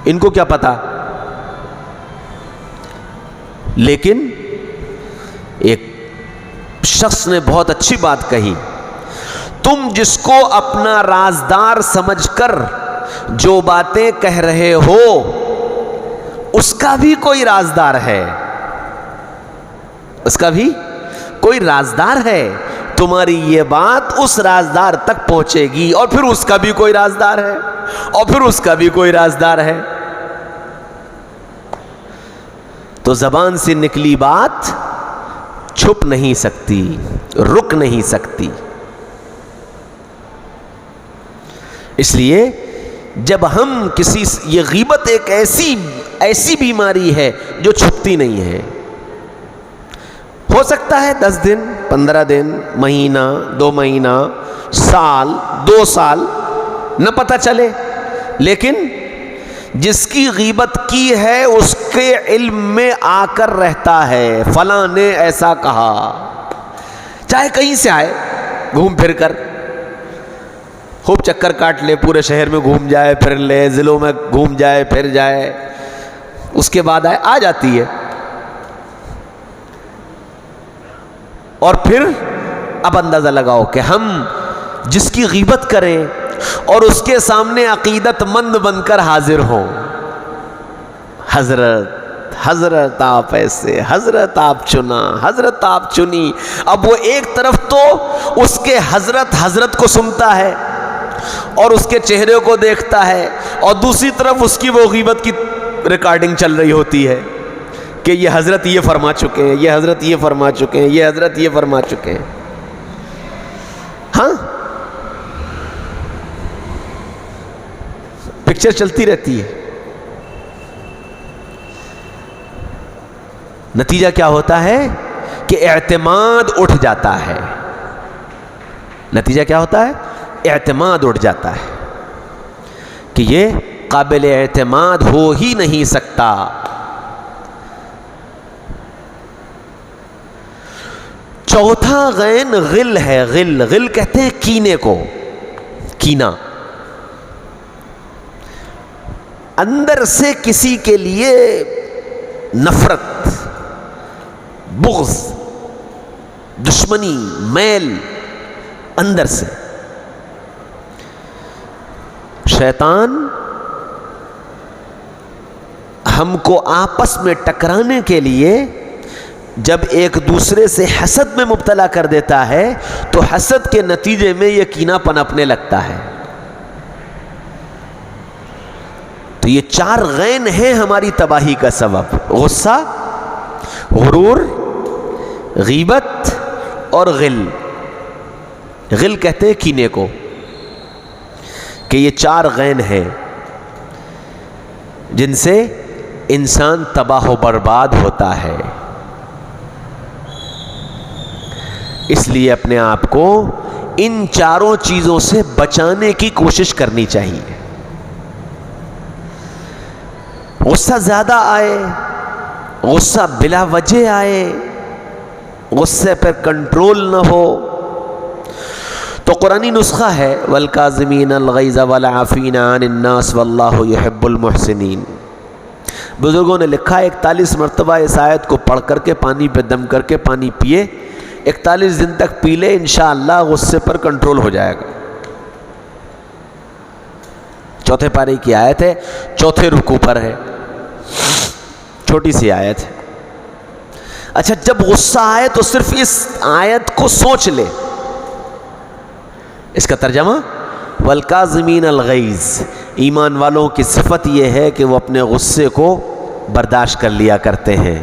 ان کو کیا پتا، لیکن ایک شخص نے بہت اچھی بات کہی، تم جس کو اپنا رازدار سمجھ کر جو باتیں کہہ رہے ہو اس کا بھی کوئی رازدار ہے، اس کا بھی کوئی رازدار ہے. تمہاری یہ بات اس رازدار تک پہنچے گی اور پھر اس کا بھی کوئی رازدار ہے اور پھر اس کا بھی کوئی رازدار ہے. تو زبان سے نکلی بات چھپ نہیں سکتی، رک نہیں سکتی. اس لیے جب ہم کسی، یہ غیبت ایک ایسی بیماری ہے جو چھپتی نہیں ہے. ہو سکتا ہے 10 دن 15 دن، مہینہ 2 مہینہ، سال 2 سال نہ پتہ چلے، لیکن جس کی غیبت کی ہے اس کے علم میں آ کر رہتا ہے فلاں نے ایسا کہا، چاہے کہیں سے آئے گھوم پھر کر، خوب چکر کاٹ لے، پورے شہر میں گھوم جائے پھر لے، ضلعوں میں گھوم جائے پھر جائے، اس کے بعد آ جاتی ہے. اور پھر اب اندازہ لگاؤ کہ ہم جس کی غیبت کریں اور اس کے سامنے عقیدت مند بن کر حاضر ہوں، حضرت آپ ایسے، حضرت آپ چنا، حضرت آپ چنی. اب وہ ایک طرف تو اس کے حضرت کو سنتا ہے اور اس کے چہرے کو دیکھتا ہے، اور دوسری طرف اس کی وہ غیبت کی ریکارڈنگ چل رہی ہوتی ہے. کہ یہ حضرت یہ فرما چکے ہیں، یہ حضرت یہ فرما چکے ہیں، یہ حضرت یہ فرما چکے ہیں. ہاں پکچر چلتی رہتی ہے. نتیجہ کیا ہوتا ہے کہ اعتماد اٹھ جاتا ہے. نتیجہ کیا ہوتا ہے؟ اعتماد اٹھ جاتا ہے کہ یہ قابل اعتماد ہو ہی نہیں سکتا. چوتھا غین غل ہے. غل، غل کہتے ہیں کینے کو، کینہ. اندر سے کسی کے لیے نفرت، بغض، دشمنی، میل اندر سے. شیطان ہم کو آپس میں ٹکرانے کے لیے جب ایک دوسرے سے حسد میں مبتلا کر دیتا ہے تو حسد کے نتیجے میں یہ کینہ پنپنے لگتا ہے. تو یہ 4 غین ہیں ہماری تباہی کا سبب: غصہ، غرور، غیبت اور غل. غل کہتے ہیں کینے کو، کہ یہ 4 غین ہیں جن سے انسان تباہ و برباد ہوتا ہے. اس لیے اپنے آپ کو ان 4 چیزوں سے بچانے کی کوشش کرنی چاہیے. غصہ زیادہ آئے، غصہ بلا وجہ آئے، غصے پر کنٹرول نہ ہو، تو قرآنی نسخہ ہے وَالْكَاظِمِينَ الْغَيْظَ وَالْعَافِينَ عَنِ النَّاسِ وَاللَّهُ يُحِبُّ الْمُحْسِنِينَ. بزرگوں نے لکھا ہے 41 مرتبہ اس آیت کو پڑھ کر کے پانی پہ دم کر کے پانی پیے، 41 دن تک پی لے، انشاءاللہ غصے پر کنٹرول ہو جائے گا. چوتھے پارے کی آیت ہے، چوتھے رکوع پر ہے، چھوٹی سی آیت ہے. اچھا، جب غصہ آئے تو صرف اس آیت کو سوچ لے. اس کا ترجمہ وَالْكَاظِمِينَ الْغَيْظَ. ایمان والوں کی صفت یہ ہے کہ وہ اپنے غصے کو برداشت کر لیا کرتے ہیں.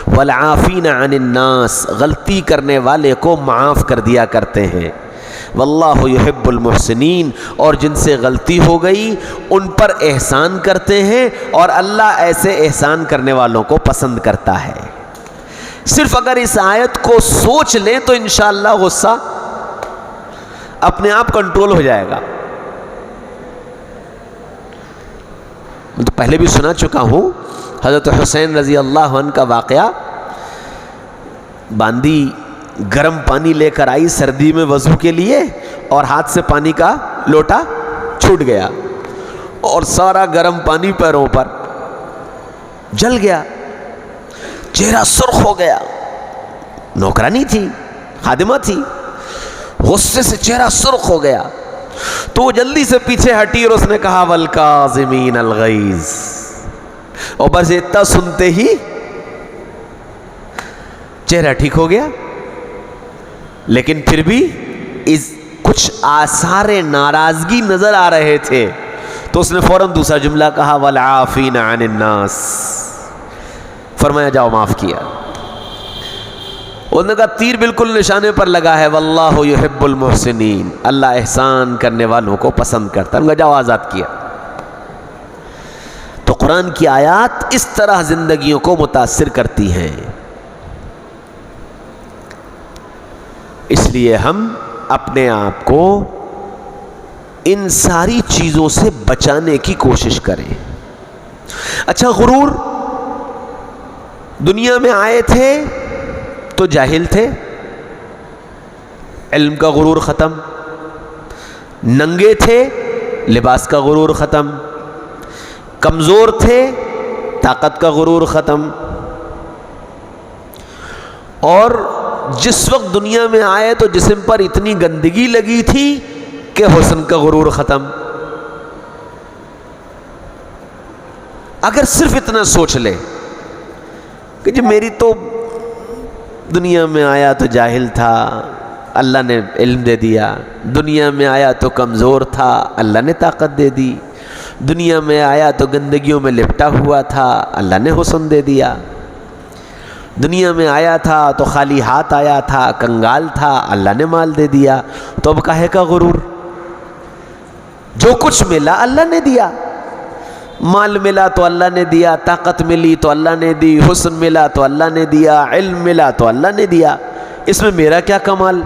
وَالْعَافِينَ عَنِ النَّاسِ. غلطی کرنے والے کو معاف کر دیا کرتے ہیں. واللہ یحب المحسنین. اور جن سے غلطی ہو گئی ان پر احسان کرتے ہیں، اور اللہ ایسے احسان کرنے والوں کو پسند کرتا ہے. صرف اگر اس آیت کو سوچ لیں تو انشاءاللہ غصہ اپنے آپ کنٹرول ہو جائے گا. میں تو پہلے بھی سنا چکا ہوں، حضرت حسین رضی اللہ عنہ کا واقعہ. باندی گرم پانی لے کر آئی سردی میں وضو کے لیے، اور ہاتھ سے پانی کا لوٹا چھوٹ گیا اور سارا گرم پانی پیروں پر جل گیا. چہرہ سرخ ہو گیا. نوکرانی تھی، خادمہ تھی، غصے سے چہرہ سرخ ہو گیا. تو وہ جلدی سے پیچھے ہٹی اور اس نے کہا وَالْكَاظِمِينَ الْغَيْظَ. اور بس اتنا سنتے ہی چہرہ ٹھیک ہو گیا. لیکن پھر بھی کچھ آثار ناراضگی نظر آ رہے تھے، تو اس نے فوراً دوسرا جملہ کہا وَالْعَافِينَ عَنِ النَّاسِ. فرمایا جاؤ معاف کیا. انہوں نے کہا تیر بالکل نشانے پر لگا ہے، واللہ یحب المحسنین. اللہ احسان کرنے والوں کو پسند کرتا ہے. انہوں نے کہا جاؤ آزاد کیا. تو قرآن کی آیات اس طرح زندگیوں کو متاثر کرتی ہیں. اس لیے ہم اپنے آپ کو ان ساری چیزوں سے بچانے کی کوشش کریں. اچھا، غرور. دنیا میں آئے تھے تو جاہل تھے، علم کا غرور ختم. ننگے تھے، لباس کا غرور ختم. کمزور تھے، طاقت کا غرور ختم. اور جس وقت دنیا میں آئے تو جسم پر اتنی گندگی لگی تھی کہ حسن کا غرور ختم. اگر صرف اتنا سوچ لے کہ جب میری تو دنیا میں آیا تو جاہل تھا، اللہ نے علم دے دیا. دنیا میں آیا تو کمزور تھا، اللہ نے طاقت دے دی. دنیا میں آیا تو گندگیوں میں لپٹا ہوا تھا، اللہ نے حسن دے دیا. دنیا میں آیا تھا تو خالی ہاتھ آیا تھا، کنگال تھا، اللہ نے مال دے دیا، تو اب کاہے کا غرور؟ جو کچھ ملا اللہ نے دیا، مال ملا تو اللہ نے دیا، طاقت ملی تو اللہ نے دی، حسن ملا تو اللہ نے دیا، علم ملا تو اللہ نے دیا، اس میں میرا کیا کمال؟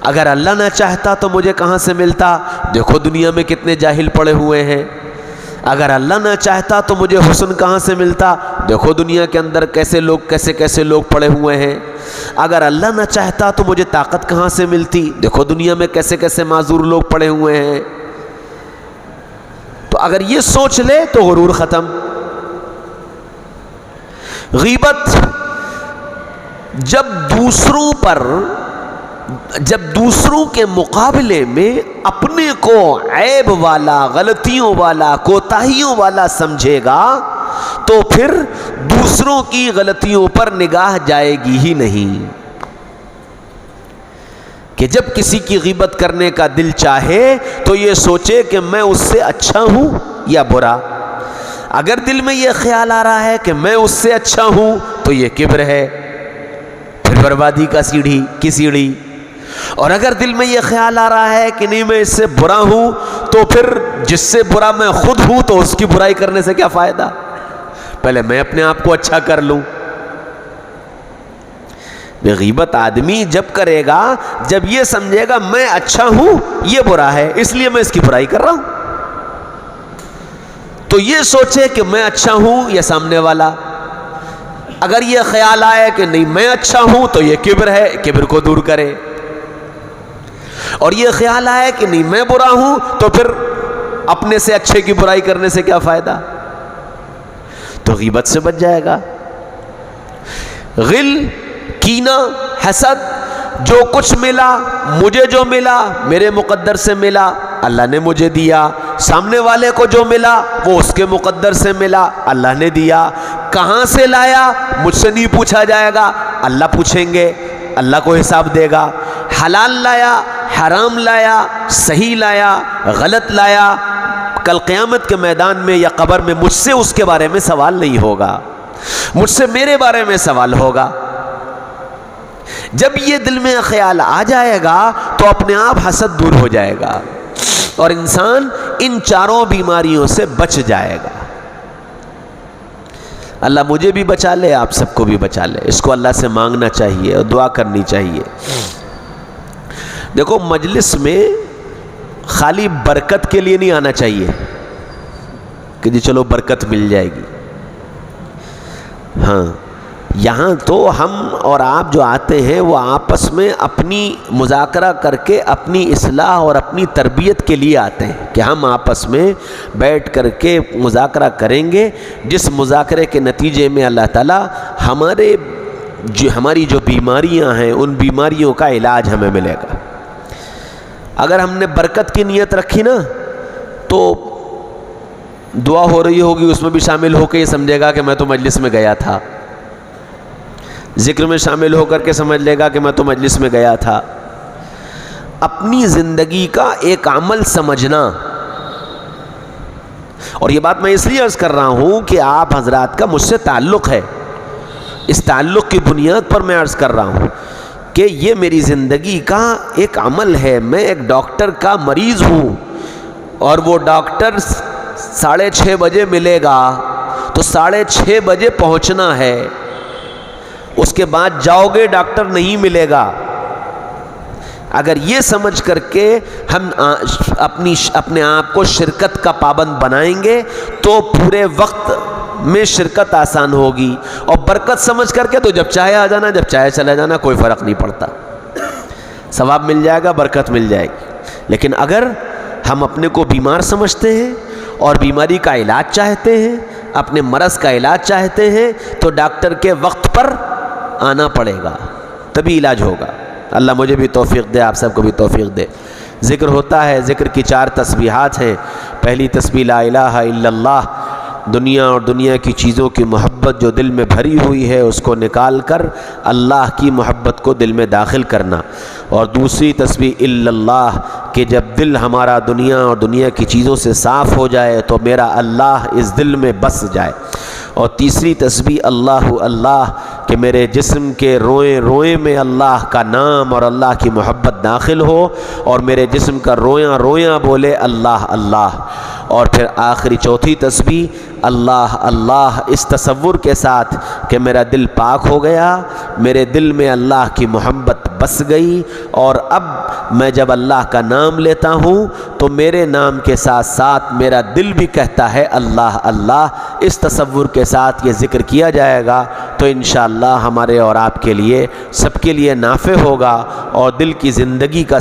اگر اللہ نہ چاہتا تو مجھے کہاں سے ملتا؟ دیکھو دنیا میں کتنے جاہل پڑے ہوئے ہیں۔ اگر اللہ نہ چاہتا تو مجھے حسن کہاں سے ملتا؟ دیکھو دنیا کے اندر کیسے لوگ پڑے ہوئے ہیں۔ اگر اللہ نہ چاہتا تو مجھے طاقت کہاں سے ملتی؟ دیکھو دنیا میں کیسے معذور لوگ پڑے ہوئے ہیں۔ تو اگر یہ سوچ لے تو غرور ختم۔ غیبت جب دوسروں کے مقابلے میں اپنے کو عیب والا، غلطیوں والا، کوتاہیوں والا سمجھے گا تو پھر دوسروں کی غلطیوں پر نگاہ جائے گی ہی نہیں۔ کہ جب کسی کی غیبت کرنے کا دل چاہے تو یہ سوچے کہ میں اس سے اچھا ہوں یا برا۔ اگر دل میں یہ خیال آ رہا ہے کہ میں اس سے اچھا ہوں تو یہ کبر ہے، پھر بربادی کی سیڑھی۔ اور اگر دل میں یہ خیال آ رہا ہے کہ نہیں میں اس سے برا ہوں تو پھر جس سے برا میں خود ہوں تو اس کی برائی کرنے سے کیا فائدہ؟ پہلے میں اپنے آپ کو اچھا کر لوں۔ غیبت آدمی جب کرے گا جب یہ سمجھے گا میں اچھا ہوں، یہ برا ہے اس لیے میں اس کی برائی کر رہا ہوں، تو یہ سوچے کہ میں اچھا ہوں یا سامنے والا۔ اگر یہ خیال آئے کہ نہیں میں اچھا ہوں تو یہ کبر ہے، کبر کو دور کرے۔ اور یہ خیال آئے کہ نہیں میں برا ہوں تو پھر اپنے سے اچھے کی برائی کرنے سے کیا فائدہ؟ تو غیبت سے بچ جائے گا۔ غل، کینہ، حسد، جو کچھ ملا مجھے، جو ملا میرے مقدر سے ملا، اللہ نے مجھے دیا۔ سامنے والے کو جو ملا وہ اس کے مقدر سے ملا، اللہ نے دیا۔ کہاں سے لایا مجھ سے نہیں پوچھا جائے گا، اللہ پوچھیں گے، اللہ کو حساب دے گا۔ حلال لایا، حرام لایا، صحیح لایا، غلط لایا، کل قیامت کے میدان میں یا قبر میں مجھ سے اس کے بارے میں سوال نہیں ہوگا، مجھ سے میرے بارے میں سوال ہوگا۔ جب یہ دل میں خیال آ جائے گا تو اپنے آپ حسد دور ہو جائے گا اور انسان ان چاروں بیماریوں سے بچ جائے گا۔ اللہ مجھے بھی بچا لے، آپ سب کو بھی بچا لے۔ اس کو اللہ سے مانگنا چاہیے اور دعا کرنی چاہیے۔ دیکھو مجلس میں خالی برکت کے لیے نہیں آنا چاہیے کہ جی چلو برکت مل جائے گی۔ ہاں، یہاں تو ہم اور آپ جو آتے ہیں وہ آپس میں اپنی مذاکرہ کر کے اپنی اصلاح اور اپنی تربیت کے لیے آتے ہیں کہ ہم آپس میں بیٹھ کر کے مذاکرہ کریں گے، جس مذاکرے کے نتیجے میں اللہ تعالیٰ ہماری جو بیماریاں ہیں ان بیماریوں کا علاج ہمیں ملے گا۔ اگر ہم نے برکت کی نیت رکھی نا تو دعا ہو رہی ہوگی اس میں بھی شامل ہو کے یہ سمجھے گا کہ میں تو مجلس میں گیا تھا، ذکر میں شامل ہو کر کے سمجھ لے گا کہ میں تو مجلس میں گیا تھا۔ اپنی زندگی کا ایک عمل سمجھنا، اور یہ بات میں اس لیے عرض کر رہا ہوں کہ آپ حضرات کا مجھ سے تعلق ہے، اس تعلق کی بنیاد پر میں عرض کر رہا ہوں کہ یہ میری زندگی کا ایک عمل ہے۔ میں ایک ڈاکٹر کا مریض ہوں اور وہ ڈاکٹر 6:30 بجے ملے گا تو 6:30 بجے پہنچنا ہے، اس کے بعد جاؤ گے ڈاکٹر نہیں ملے گا۔ اگر یہ سمجھ کر کے ہم اپنے آپ کو شرکت کا پابند بنائیں گے تو پورے وقت میں شرکت آسان ہوگی، اور برکت سمجھ کر کے تو جب چاہے آ جانا جب چاہے چلا جانا، کوئی فرق نہیں پڑتا، ثواب مل جائے گا، برکت مل جائے گی۔ لیکن اگر ہم اپنے کو بیمار سمجھتے ہیں اور بیماری کا علاج چاہتے ہیں، اپنے مرض کا علاج چاہتے ہیں تو ڈاکٹر کے وقت پر آنا پڑے گا، تبھی علاج ہوگا۔ اللہ مجھے بھی توفیق دے، آپ سب کو بھی توفیق دے۔ ذکر ہوتا ہے، ذکر کی 4 تسبیحات ہیں۔ پہلی تسبیح لا الہ الا اللہ، دنیا اور دنیا کی چیزوں کی محبت جو دل میں بھری ہوئی ہے اس کو نکال کر اللہ کی محبت کو دل میں داخل کرنا۔ اور دوسری تسبیح الا اللہ، کہ جب دل ہمارا دنیا اور دنیا کی چیزوں سے صاف ہو جائے تو میرا اللہ اس دل میں بس جائے۔ اور تیسری تسبیح اللہ اللہ، کہ میرے جسم کے روئیں روئیں میں اللہ کا نام اور اللہ کی محبت داخل ہو، اور میرے جسم کا رویاں رویاں بولے اللہ اللہ۔ اور پھر آخری چوتھی تسبیح اللہ اللہ، اس تصور کے ساتھ کہ میرا دل پاک ہو گیا، میرے دل میں اللہ کی محبت بس گئی، اور اب میں جب اللہ کا نام لیتا ہوں تو میرے نام کے ساتھ ساتھ میرا دل بھی کہتا ہے اللہ اللہ۔ اس تصور کے ساتھ یہ ذکر کیا جائے گا تو انشاءاللہ ہمارے اور آپ کے لیے سب کے لیے نافع ہوگا، اور دل کی زندگی کا